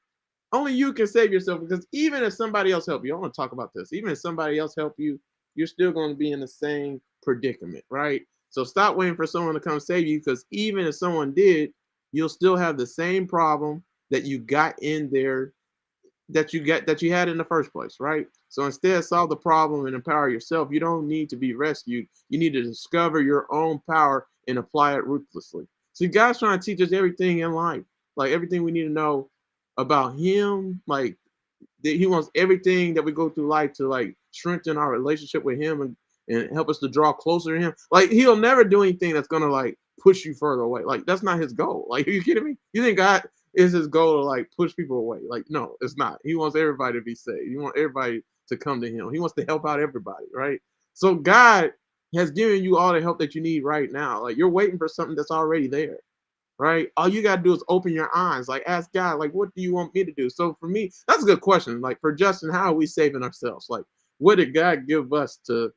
Only you can save yourself, because even if somebody else help you, I want to talk about this. Even if somebody else help you, you're still going to be in the same predicament, right? So stop waiting for someone to come save you, because even if someone did, you'll still have the same problem that you got in there, that you had in the first place, right? So instead, solve the problem and empower yourself. You don't need to be rescued. You need to discover your own power and apply it ruthlessly. So God's trying to teach us everything in life, like everything we need to know about Him. Like, He wants everything that we go through life to like strengthen our relationship with Him, and help us to draw closer to Him. Like, He'll never do anything that's gonna like push you further away. Like, that's not His goal. Like, are you kidding me? You think God is His goal to like push people away? Like, no, it's not. He wants everybody to be saved. He wants everybody to come to Him. He wants to help out everybody, right? So God has given you all the help that you need right now. Like, you're waiting for something that's already there, right? All you got to do is open your eyes, like ask God, like, what do you want me to do? So for me, that's a good question. Like for Justin, how are we saving ourselves? Like, what did God give us to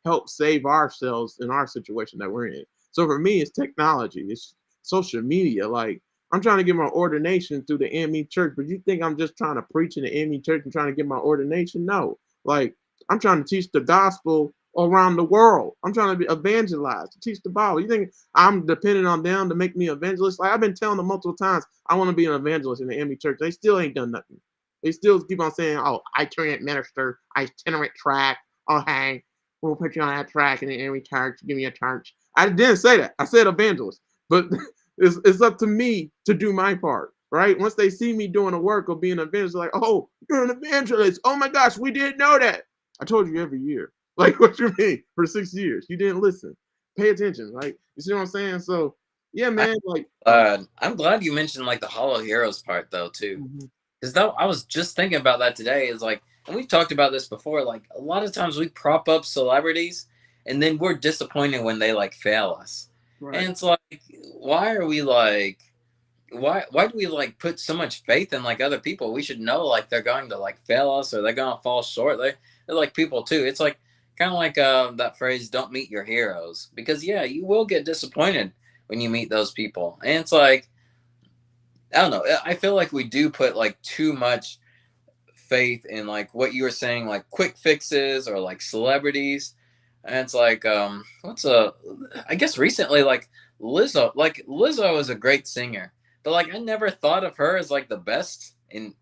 help save ourselves in our situation that we're in? So for me, it's technology, it's social media. Like, I'm trying to get my ordination through the AME church, but you think I'm just trying to preach in the AME church and trying to get my ordination? No. Like, I'm trying to teach the gospel around the world. I'm trying to be evangelized, to teach the Bible. You think I'm dependent on them to make me evangelist? Like, I've been telling them multiple times, I want to be an evangelist in the AME church. They still ain't done nothing. They still keep on saying, "Oh, itinerant minister, itinerant track. Oh, hey, we'll put you on that track in the AME church. Give me a church." I didn't say that. I said evangelist. But it's up to me to do my part, right? Once they see me doing the work of being an evangelist, like, "Oh, you're an evangelist. Oh my gosh, we didn't know that." I told you every year. Like, what you mean? For 6 years, you didn't listen. Pay attention, right? You see what I'm saying? So, yeah, man. Like, I'm glad you mentioned like the Hollow Heroes part though too, mhm, because though I was just thinking about that today. Is like, and we've talked about this before. Like a lot of times we prop up celebrities, and then we're disappointed when they like fail us. right. And it's like, why are we like, why do we like put so much faith in like other people? We should know like they're going to like fail us or they're gonna fall short. They're like people too. It's like kind of like that phrase, "Don't meet your heroes," because yeah, you will get disappointed when you meet those people. And it's like, I don't know. I feel like we do put like too much faith in like what you were saying, like quick fixes or like celebrities. And it's like, what's a, I guess recently, like Lizzo is a great singer, but like I never thought of her as like the best in,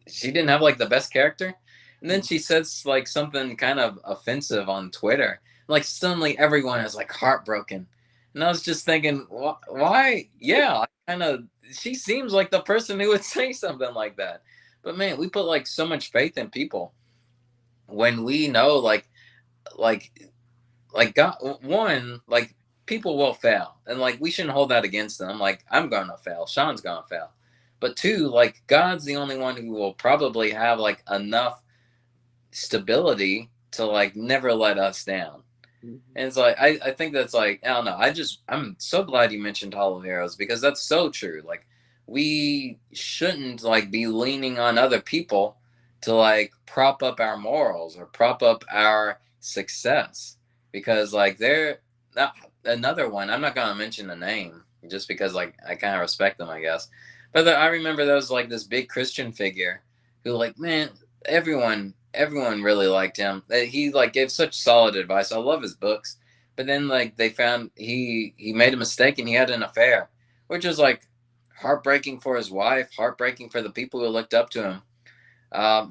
she didn't have like the best character. And then she says like something kind of offensive on Twitter. Like suddenly everyone is like heartbroken. And I was just thinking, why? Yeah, I kind of, she seems like the person who would say something like that. But man, we put like so much faith in people when we know like God, one, like people will fail, and like we shouldn't hold that against them. Like I'm gonna fail, Sean's gonna fail, but two, like God's the only one who will probably have like enough stability to like never let us down. Mhm. And it's like I think that's like, I don't know. I'm so glad you mentioned Hollow Heroes because that's so true. Like we shouldn't like be leaning on other people to like prop up our morals or prop up our success because like they're not, another one. I'm not gonna mention the name just because like I kind of respect them, I guess. But I remember there was like this big Christian figure who like, man, everyone really liked him. He like gave such solid advice. I love his books. But then like they found he made a mistake and he had an affair, which was like heartbreaking for his wife, heartbreaking for the people who looked up to him. Um,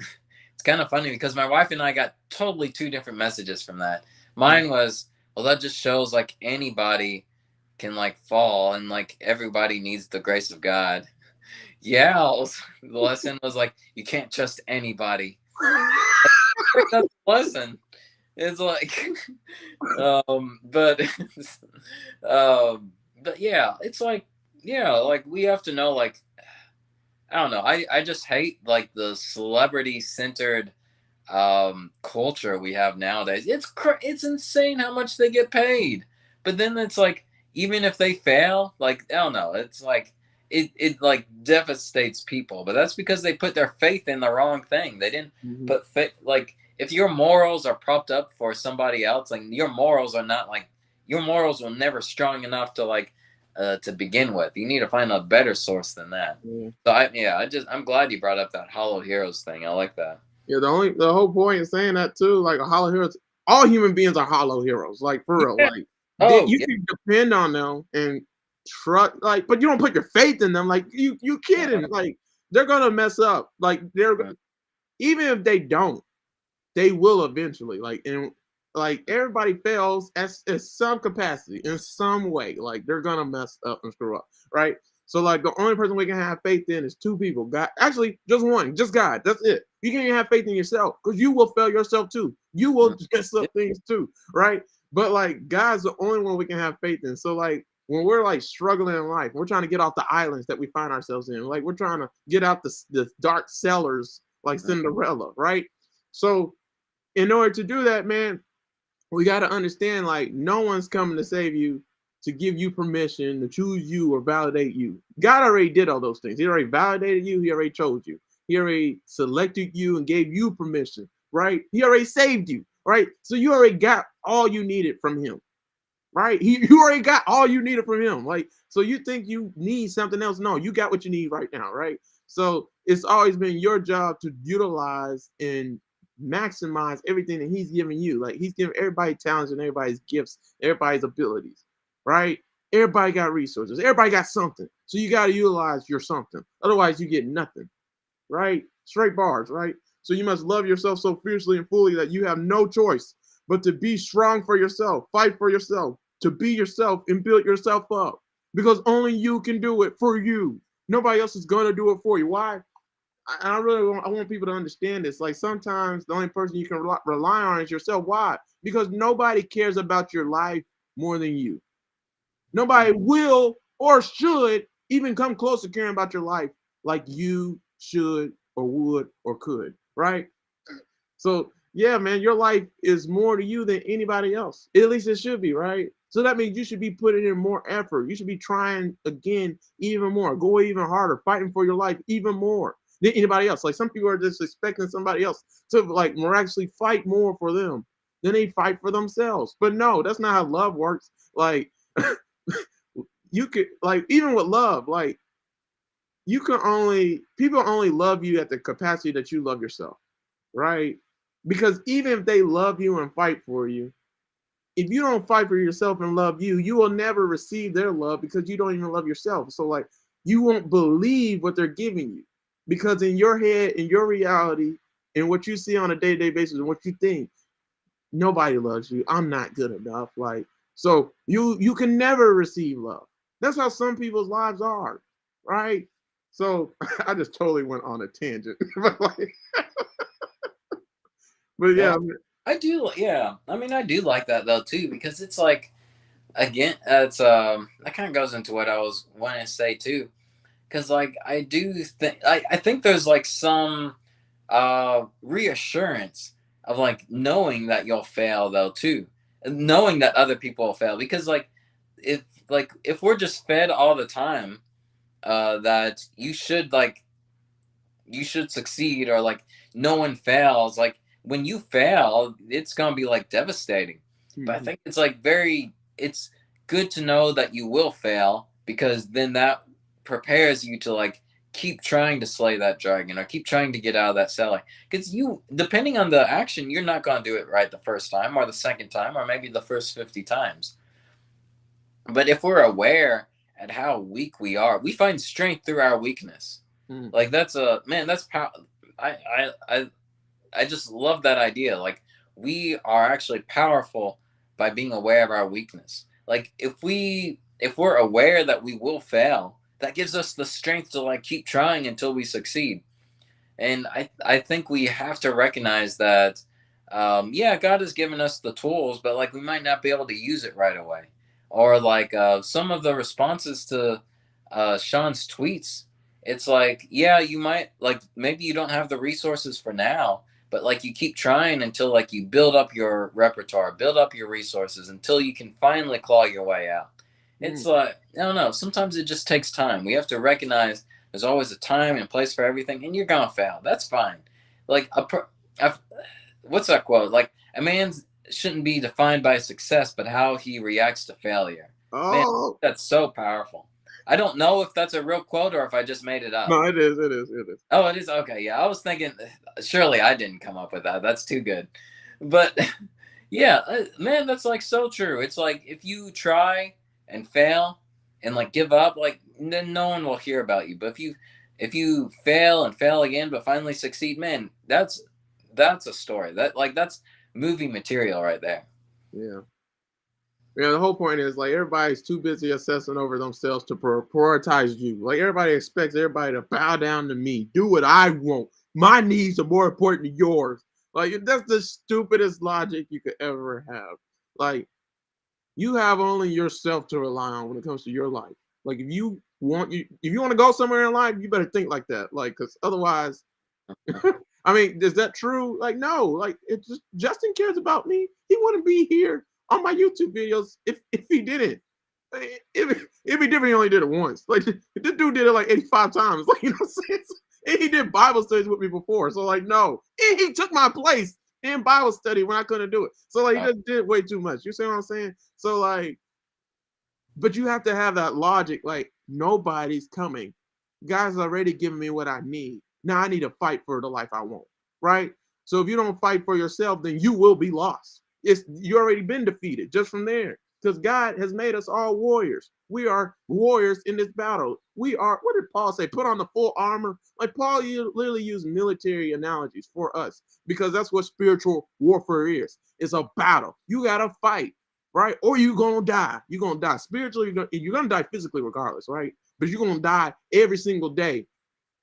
it's kind of funny because my wife and I got totally two different messages from that. Mine was, well, that just shows like anybody can like fall and like everybody needs the grace of God. Yeah, the lesson was like you can't trust anybody. That's the lesson. It's like, but, but yeah, it's like, yeah, like we have to know, like, I don't know. I just hate like the celebrity centered culture we have nowadays. It's insane how much they get paid. But then it's like even if they fail, like I don't know, it's like it like devastates people, but that's because they put their faith in the wrong thing. They didn't Mhm. put faith. Like if your morals are propped up for somebody else, like your morals are not like your morals were never strong enough to like to begin with. You need to find a better source than that. Yeah. So I'm glad you brought up that Hollow Heroes thing. I like that. Yeah, the whole point in saying that too, like a hollow heroes, all human beings are hollow heroes, like for real. Yeah. Like Oh you yeah. can depend on them and trust, like, but you don't put your faith in them. Like you Uh, kidding? Like they're gonna mess up. Like uh, even if they don't, they will eventually. Like and like everybody fails at some capacity in some way. Like they're gonna mess up and screw up, right? So like the only person we can have faith in is two people. God, actually, just one, just God. That's it. You can't even have faith in yourself because you will fail yourself too. You uh, will mess yeah. up things too, right? But like God's the only one we can have faith in. So like when we're like struggling in life, we're trying to get off the islands that we find ourselves in. Like we're trying to get out the dark cellars like uh, Cinderella, right? So in order to do that, man, we got to understand like no one's coming to save you, to give you permission to choose you or validate you. God already did all those things. He already validated you. He already chose you. He already selected you and gave you permission, right? He already saved you, right? So you already got all you needed from him, right? You already got all you needed from him. Like, so you think you need something else? No, you got what you need right now, right? So it's always been your job to utilize and maximize everything that he's giving you. Like he's giving everybody talents and everybody's gifts, everybody's abilities, right? Everybody got resources. Everybody got something. So you got to utilize your something. Otherwise, you get nothing, right? Straight bars, right? So you must love yourself so fiercely and fully that you have no choice but to be strong for yourself, fight for yourself, to be yourself and build yourself up. Because only you can do it for you. Nobody else is gonna do it for you. Why? I really want people to understand this. Like sometimes the only person you can rely on is yourself. Why? Because nobody cares about your life more than you. Nobody will or should even come close to caring about your life like you should or would or could, right? So yeah, man, your life is more to you than anybody else. At least it should be, right? So that means you should be putting in more effort. You should be trying again even more, go even harder, fighting for your life even more than anybody else. Like some people are just expecting somebody else to like miraculously fight more for them than they fight for themselves. But no, that's not how love works. Like you could like even with love, like you can only people only love you at the capacity that you love yourself, right? Because even if they love you and fight for you, if you don't fight for yourself and love you, you will never receive their love because you don't even love yourself. So like you won't believe what they're giving you because in your head, in your reality, and what you see on a day-to-day basis and what you think, nobody loves you. I'm not good enough. Like so you can never receive love. That's how some people's lives are, right? So I just totally went on a tangent. but like but no, yeah, I do. Yeah, I mean, I do like that though too because it's like again, it's that kind of goes into what I was wanting to say too. Because like I do think I think there's like some reassurance of like knowing that you'll fail though too, and knowing that other people will fail because if if we're just fed all the time that you should succeed or like no one fails, like when you fail it's gonna be like devastating. But I mhm. think it's like very it's good to know that you will fail because then that prepares you to like keep trying to slay that dragon or keep trying to get out of that cellar because you depending on the action you're not going to do it right the first time or the second time or maybe the first 50 times. But if we're aware at how weak we are, we find strength through our weakness. Mm. Like that's a man. That's power. I I I I just love that idea. Like we are actually powerful by being aware of our weakness. Like if we're aware that we will fail, that gives us the strength to like keep trying until we succeed. And I think we have to recognize that yeah, God has given us the tools, but like we might not be able to use it right away. Or like some of the responses to Sean's tweets, it's like, yeah, you might like maybe you don't have the resources for now, but like you keep trying until like you build up your repertoire, build up your resources until you can finally claw your way out. It's like, I don't know. Sometimes it just takes time. We have to recognize there's always a time and place for everything, and you're gonna fail. That's fine. Like what's that quote? Like, a man shouldn't be defined by success, but how he reacts to failure. Man, Oh that's so powerful. I don't know if that's a real quote or if I just made it up. no, it is, it is, it is. Oh, it is? Okay, yeah. I was thinking, surely I didn't come up with that. That's too good. But yeah, man, that's like so true. It's like if you try and fail and like give up, like then no one will hear about you. But if you fail and fail again, but finally succeed, man, that's a story. That's movie material right there. Yeah. Yeah, the whole point is like everybody's too busy assessing over themselves to prioritize you. Like everybody expects everybody to bow down to me, do what I want. My needs are more important than yours. Like that's the stupidest logic you could ever have. Like you have only yourself to rely on when it comes to your life. Like if you want to go somewhere in life, you better think like that. Like because otherwise, I mean, is that true? Like no. Like it's just Justin cares about me. He wouldn't be here on my YouTube videos if he didn't. It'd be different. He only did it once. Like this dude did it like 85 times. Like you know what I'm saying? And he did Bible studies with me before. So like no, and he took my place in Bible study when I couldn't do it. So like he just did way too much. You see what I'm saying? So like, but you have to have that logic. Like nobody's coming. God's already given me what I need. Now I need to fight for the life I want. Right? So if you don't fight for yourself, then you will be lost. It's you already been defeated just from there. Because God has made us all warriors. We are warriors in this battle. We are, what did Paul say? Put on the full armor. Like Paul literally used military analogies for us because that's what spiritual warfare is. It's a battle. You got to fight, right? Or you're going to die. You're going to die. Spiritually, you're going to die physically regardless, right? But you're going to die every single day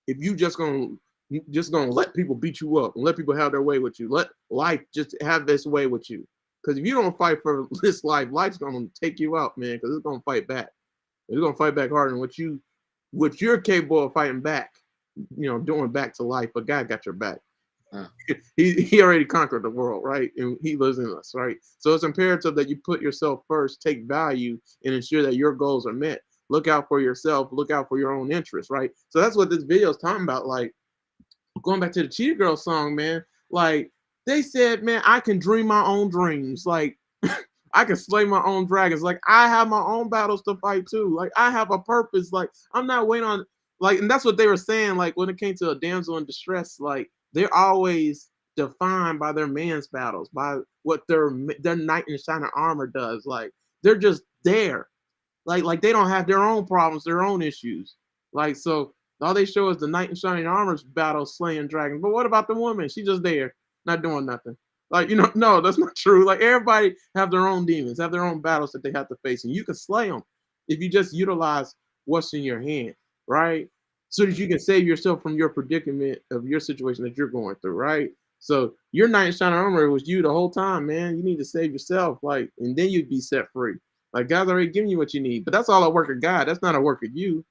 if you just going to let people beat you up and let people have their way with you. Let life just have this way with you. Because if you don't fight for this life, life's gonna take you out, man. Because it's gonna fight back. It's gonna fight back harder than what you're capable of fighting back. You know, doing back to life. But God got your back. He already conquered the world, right? And He lives in us, right? So it's imperative that you put yourself first, take value, and ensure that your goals are met. Look out for yourself. Look out for your own interests, right? So that's what this video is talking about. Like going back to the Cheetah Girl song, man. Like. They said, man, I can dream my own dreams. Like, I can slay my own dragons. Like, I have my own battles to fight too. Like, I have a purpose. Like, I'm not waiting on, like, and that's what they were saying. Like, when it came to a damsel in distress, like, they're always defined by their man's battles, by what their knight in shining armor does. Like, they're just there. Like they don't have their own problems, their own issues. Like, so all they show is the knight in shining armor's battle slaying dragons. But what about the woman? She's just there. Not doing nothing. Like, you know, no, that's not true. Like everybody have their own demons, have their own battles that they have to face, and you can slay them if you just utilize what's in your hand, right? So that you can save yourself from your predicament of your situation that you're going through, right? So your knight in shining armor was you the whole time, man. You need to save yourself, like, and then you'd be set free. Like God's already giving you what you need, but that's all a work of God. That's not a work of you.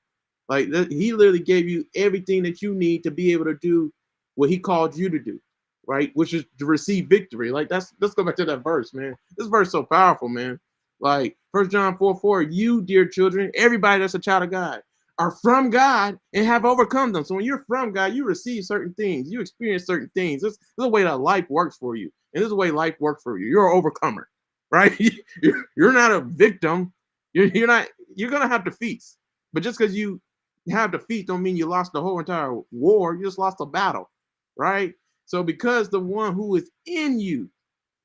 Like He literally gave you everything that you need to be able to do what He called you to do. Right, which is to receive victory. Like let's go back to that verse, man. This verse is so powerful, man. Like 1 John 4:4, you, dear children, everybody that's a child of God, are from God and have overcome them. So when you're from God, you receive certain things, you experience certain things. This is the way that life works for you, and this is the way life works for you. You're an overcomer, right? You're not a victim. You're not. You're gonna have defeats, but just because you have defeat don't mean you lost the whole entire war. You just lost a battle, right? So because the one who is in you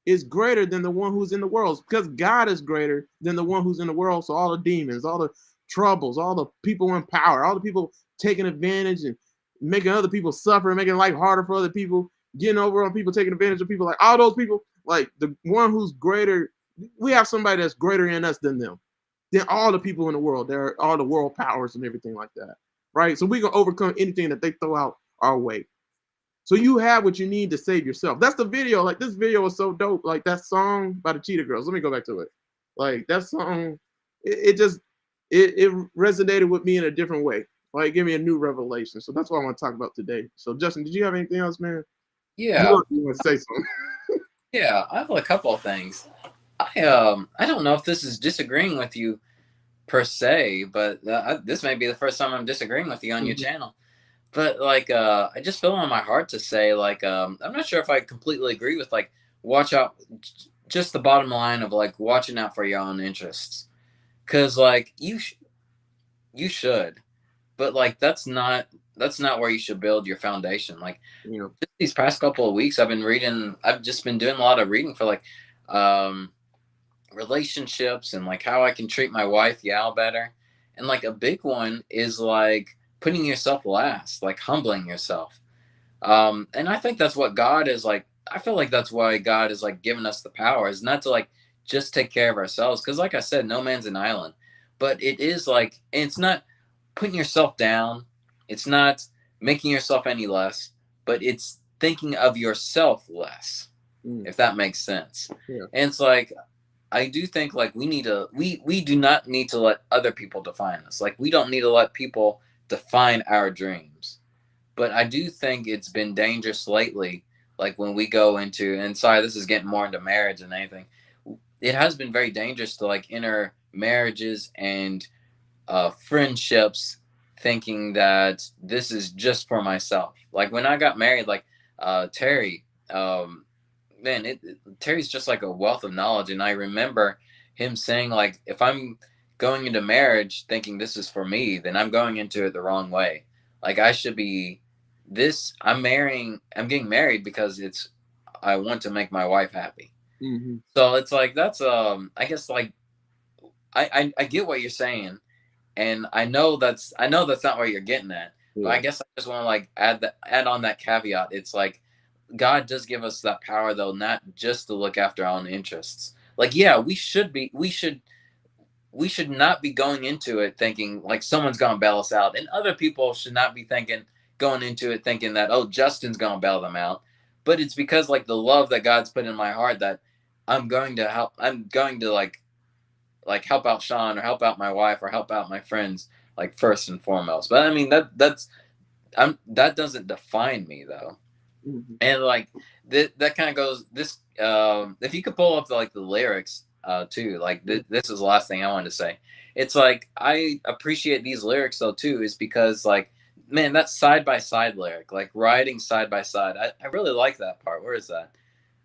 is greater than the one who's in the world, it's because God is greater than the one who's in the world. So all the demons, all the troubles, all the people in power, all the people taking advantage and making other people suffer, making life harder for other people, getting over on people, taking advantage of people, like all those people, like the one who's greater, we have somebody that's greater in us than them, than all the people in the world. They're all the world powers and everything like that, right? So we can overcome anything that they throw out our way. So you have what you need to save yourself. That's the video. Like this video was so dope. Like that song by the Cheetah Girls. Let me go back to it. Like that song, it resonated with me in a different way. Like give me a new revelation. So that's what I want to talk about today. So Justin, did you have anything else, man? Yeah. You want to say something? Yeah, I have a couple of things. I don't know if this is disagreeing with you, per se, but this may be the first time I'm disagreeing with you on your Mhm. channel. But like, I just feel on my heart to say, like, I'm not sure if I completely agree with like, watch out, just the bottom line of like watching out for your own interests, because like you should, but like that's not where you should build your foundation. Like Yeah. just these past couple of weeks, I've just been doing a lot of reading for like, um, relationships and like how I can treat my wife Yao better. And like a big one is like putting yourself last, like humbling yourself. And I think that's what God is like. I feel like that's why God is like giving us the power, is not to like just take care of ourselves. Cause like I said, no man's an island. But it is like, and it's not putting yourself down. It's not making yourself any less, but it's thinking of yourself less, Mm. if that makes sense. Yeah. And it's like I do think like we do not need to let other people define us. Like we don't need to let people define our dreams. But I do think it's been dangerous lately. Like when we go into, and sorry, this is getting more into marriage than anything. It has been very dangerous to like enter marriages and friendships thinking that this is just for myself. Like when I got married, like Terry, man, Terry's just like a wealth of knowledge, and I remember him saying like, if I'm going into marriage thinking this is for me, then I'm going into it the wrong way. Like I should be this. I'm getting married because I want to make my wife happy. Hmm. So it's like that's I guess like I get what you're saying, and I know that's not what you're getting at, but I Yeah. guess I just want to like add on that caveat. It's like God does give us that power though, not just to look after our own interests. Like yeah, we should not be going into it thinking like someone's gonna bail us out, and other people should not be thinking going into it thinking that, oh, Justin's gonna bail them out. But it's because like the love that God's put in my heart that I'm going to like help out Sean or help out my wife or help out my friends, like first and foremost. But I mean that doesn't define me though. Hmm. And like that kind of goes this, if you could pull up like the lyrics too, like this is the last thing I wanted to say. It's like I appreciate these lyrics though too, is because like, man, that side by side lyric, like riding side by side, I really like that part. Where is that?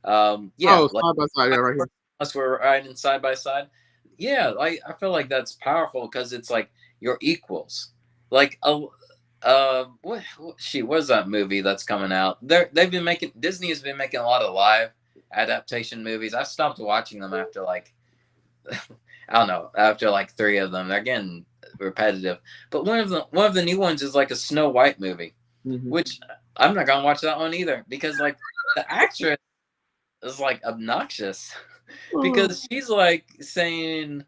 Yeah, Oh, like side by side, yeah, right here. us were riding side by side. Yeah, I feel like that's powerful because it's like you're equals. Like what's that movie that's coming out? They've been making Disney has been making a lot of live adaptation movies. I stopped watching them after like I don't know, after like three of them. They're getting repetitive. But one of the new ones is like a Snow White movie, Hmm. which I'm not gonna watch that one either because like the actress is like obnoxious Oh. because she's like saying,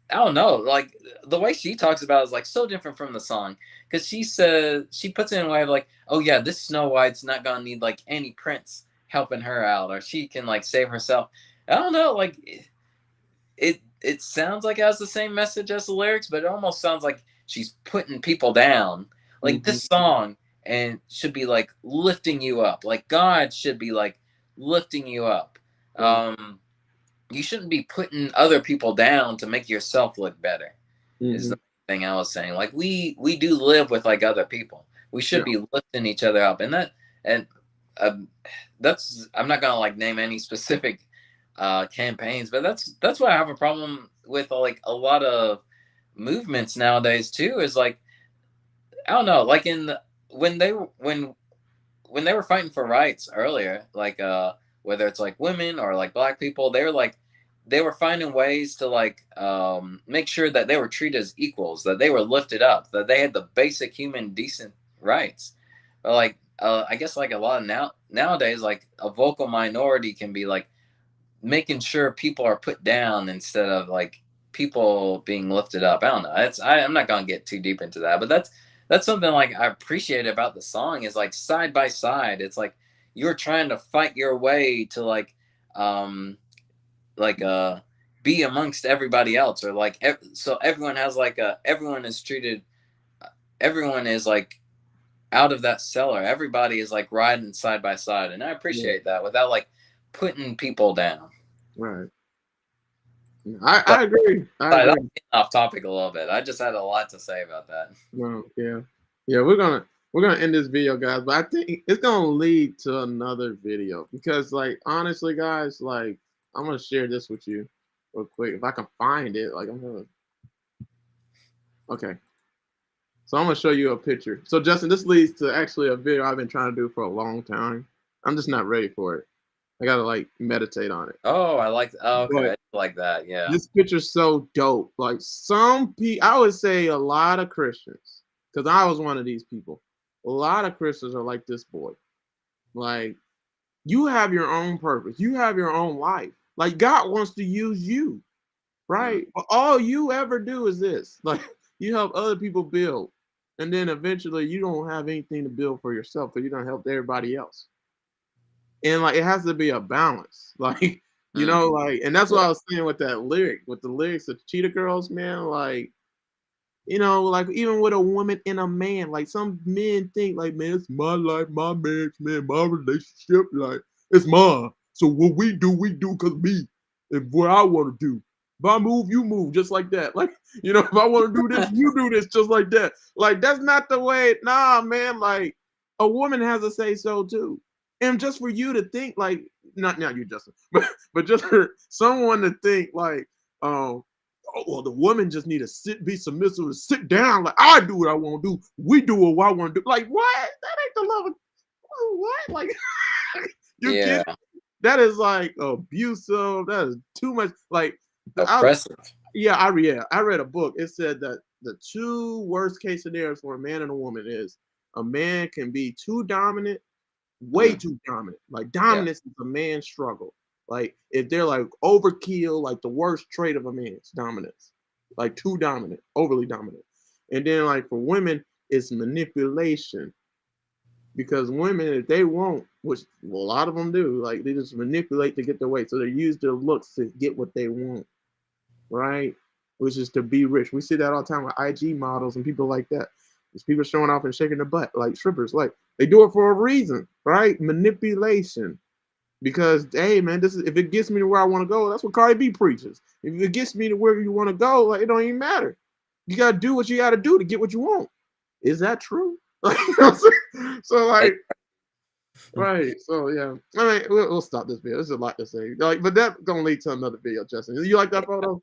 I don't know, like the way she talks about it is like so different from the song because she says she puts it in a way of like, oh yeah, this Snow White's not gonna need like any prince helping her out or she can like save herself. I don't know, like it sounds like it has the same message as the lyrics, but it almost sounds like she's putting people down. Like Hmm. this song and should be like lifting you up. Like God should be like lifting you up. Right. Um, you shouldn't be putting other people down to make yourself look better. Is Hmm. the thing I was saying. Like we do live with like other people. We Yeah. should be lifting each other up, and um, that's I'm not gonna like name any specific campaigns, but that's why I have a problem with like a lot of movements nowadays too. Is like I don't know, like when they when they were fighting for rights earlier, like whether it's like women or like black people, they were finding ways to like make sure that they were treated as equals, that they were lifted up, that they had the basic human decent rights. But like I guess like a lot of nowadays, like a vocal minority can be like making sure people are put down instead of like people being lifted up. I don't know. I'm not gonna get too deep into that, but that's something like I appreciate about the song is like side by side. It's like you're trying to fight your way to um like be amongst everybody else, or like so everyone has like everyone is treated, everyone is like out of that cellar. Everybody is like riding side by side, and I Yeah. appreciate that without like putting people down. Right. I agree. I Sorry, agree. I'm getting off topic a little bit. I just had a lot to say about that. No, yeah, yeah. We're gonna end this video, guys. But I think it's gonna lead to another video because, like, honestly, guys, like, I'm gonna share this with you real quick if I can find it. Like, I'm gonna. Okay, so I'm gonna show you a picture. So, Justin, this leads to actually a video I've been trying to do for a long time. I'm just not ready for it. I gotta like meditate on it. Oh, I like. Oh, okay, But I like that. Yeah. this picture's so dope. Like some people, I would say a lot of Christians, because I was one of these people. A lot of Christians are like this boy. Like you have your own purpose. You have your own life. Like God wants to use you, Mm. right? But all you ever do is this. Like you help other people build. And then eventually you don't have anything to build for yourself because you don't help everybody else. And like it has to be a balance. Like, Mm. like, and that's what Yeah. I was saying with that lyric, with the lyrics of Cheetah Girls, man. Like, like even with a woman and a man, like some men think like, man, it's my life, my marriage, man, my relationship, like it's mine. So what we do cause me and what I want to do. If I move, you move, just like that. Like, if I want to do this, you do this, just like that. Like, that's not the way. Nah, man. Like, a woman has to say so too, and just for you to think like, not you, Justin, but just for someone to think like, um, oh, well, the woman just need to be submissive and sit down. Like I do what I want to do. We do what I want to do. Like what? That ain't the love of what? Like you Yeah. kidding? That is like abusive. That is too much. Like Oppressive. I read a book. It said that the two worst case scenarios for a man and a woman is a man can be too dominant, way Mm. too dominant. Like Yeah. dominance is a man's struggle. Like if they're like overkill, like the worst trait of a man is dominance. Like too dominant, overly dominant. And then like for women, it's manipulation. Because women, if they won't, which a lot of them do, like they just manipulate to get their way. So they use their looks to get what they want, right? Which is to be rich. We see that all the time with IG models and people like that. There's people showing off and shaking their butt like strippers. Like they do it for a reason, right? Manipulation. Because hey man, this is if it gets me to where I want to go, that's what Cardi B preaches. If it gets me to where you want to go, like it don't even matter. You gotta do what you gotta do to get what you want. Is that true? Like, so like right. So yeah. I mean, we'll stop this video. There's a lot to say. Like, but that's gonna lead to another video, Justin. You like that photo?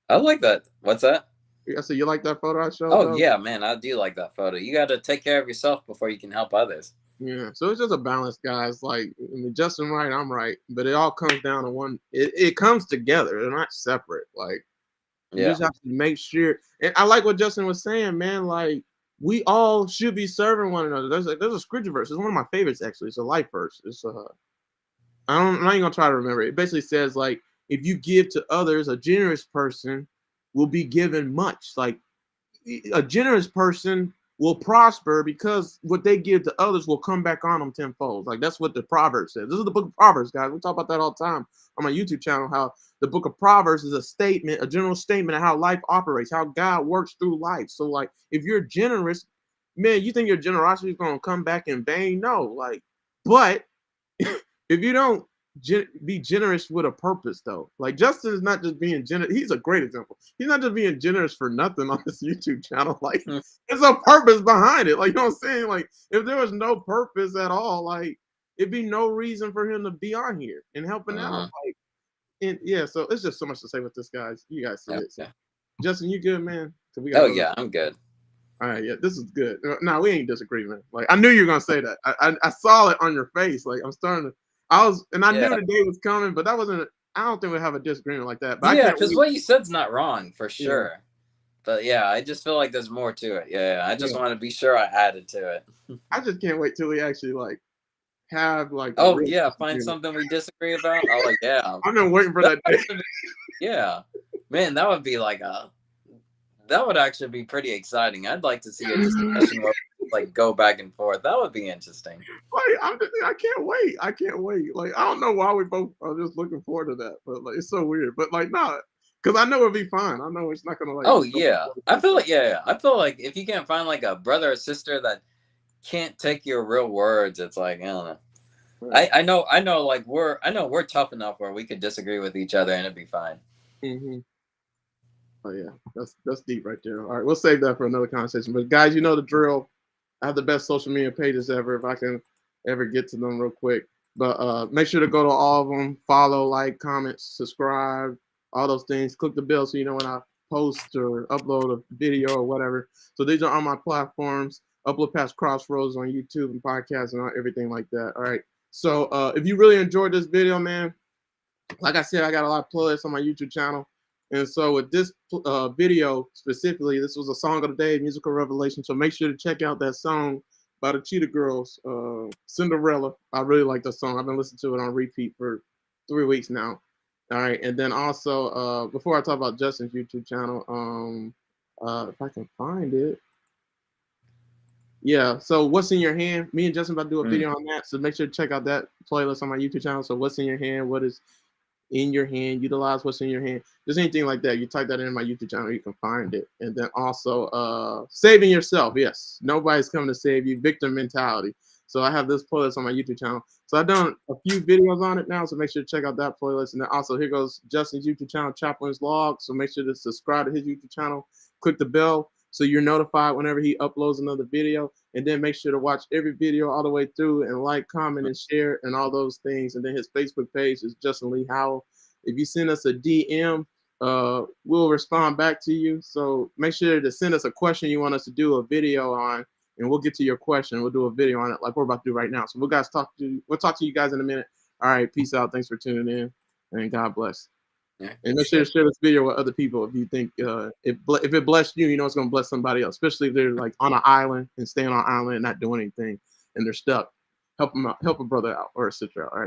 I like that. What's that? I said you like that photo I showed Oh though? yeah, man, I do like that photo. You got to take care of yourself before you can help others. Yeah. So it's just a balance, guys. Like I mean, Justin right, I'm right. But it all comes down to one it comes together. They're not separate. Like you Yeah. just have to make sure. And I like what Justin was saying, man. Like we all should be serving one another. There's a scripture verse. It's one of my favorites actually. It's a life verse. It's I'm not even gonna try to remember it. It basically says like if you give to others, a generous person will be given much. Like a generous person will prosper because what they give to others will come back on them tenfold. Like that's what the Proverbs says. This is the book of Proverbs, guys. We talk about that all the time on my YouTube channel. How the book of Proverbs is a statement, a general statement of how life operates, how God works through life. So like if you're generous, man, you think your generosity is gonna come back in vain? No, like, but if you don't be generous with a purpose, though, like Justin is not just being generous. He's a great example. He's not just being generous for nothing on this YouTube channel. Like, Mm. there's a purpose behind it. Like, you know what I'm saying? Like, if there was no purpose at all, like, it'd be no reason for him to be on here and helping out. Uh-huh. Like, and yeah, so it's just so much to say with this, guys. You guys see it. So, Okay. Justin, you good, man? So we got Oh another. yeah, I'm good. All right, yeah, this is good. No, we ain't disagreeing, man. Like I knew you were gonna say that. I saw it on your face. Like I'm starting to. I knew Yeah. the day was coming, but that wasn't. I don't think we have a disagreement like that. But I Yeah, can't because wait. what you said's not wrong for Yeah, sure. But yeah, I just feel like there's more to it. Yeah, I just yeah. want to be sure I added to it. I just can't wait till we actually like have like a Oh real yeah, find disagreement. something we disagree about. Oh yeah, I've been waiting for that that would day. actually be, yeah, man, that would be like that would actually be pretty exciting. I'd like to see a discussion where we, like go back and forth. That would be interesting. Like I can't wait. I can't wait. Like I don't know why we both are just looking forward to that, but like it's so weird. But like nah, because I know it'll be fine. I know it's not gonna like. Oh Go yeah, I feel like yeah, I feel like if you can't find like a brother or sister that can't take your real words, it's like I don't know. right. I know like we're tough enough where we could disagree with each other and it'd be fine. Mm-hmm. Oh yeah, that's deep right there. All right, we'll save that for another conversation. But guys, you know the drill. I have the best social media pages ever. If I can ever get to them real quick, but make sure to go to all of them. Follow, like, comment, subscribe, all those things. Click the bell so you know when I post or upload a video or whatever. So these are on my platforms. Uplift Past Crossroads on YouTube and podcasts and everything like that. All right. So if you really enjoyed this video, man, like I said, I got a lot of playlists on my YouTube channel. And so with this video specifically, this was a song of the day, musical revelation. So make sure to check out that song by the Cheetah Girls, Cinderella. I really like that song. I've been listening to it on repeat for 3 weeks now. All right. And then also, before I talk about Justin's YouTube channel, if I can find it. Yeah, so What's in Your Hand? Me and Justin about to do a video on that. So make sure to check out that playlist on my YouTube channel. So What's in Your Hand? What is in your hand? Utilize what's in your hand. Just anything like that. You type that in my YouTube channel, you can find it. And then also saving yourself. Yes, nobody's coming to save you. Victim mentality. So I have this playlist on my YouTube channel. So I've done a few videos on it now. So make sure to check out that playlist. And then also here goes Justin's YouTube channel, Chaplain's Log. So make sure to subscribe to his YouTube channel. Click the bell so you're notified whenever he uploads another video. And then make sure to watch every video all the way through and like, comment, and share and all those things. And then his Facebook page is Justin Lee Howell. If you send us a DM, we'll respond back to you. So make sure to send us a question you want us to do a video on, and we'll get to your question. We'll do a video on it like we're about to do right now. So we'll talk to you guys in a minute. All right, peace out. Thanks for tuning in, and God bless. Yeah, and make sure to share this video with other people if you think if it blessed you, you know it's gonna bless somebody else, especially if they're like on an island and staying on an island and not doing anything and they're stuck. Help them out, help a brother out or a sister out. All right.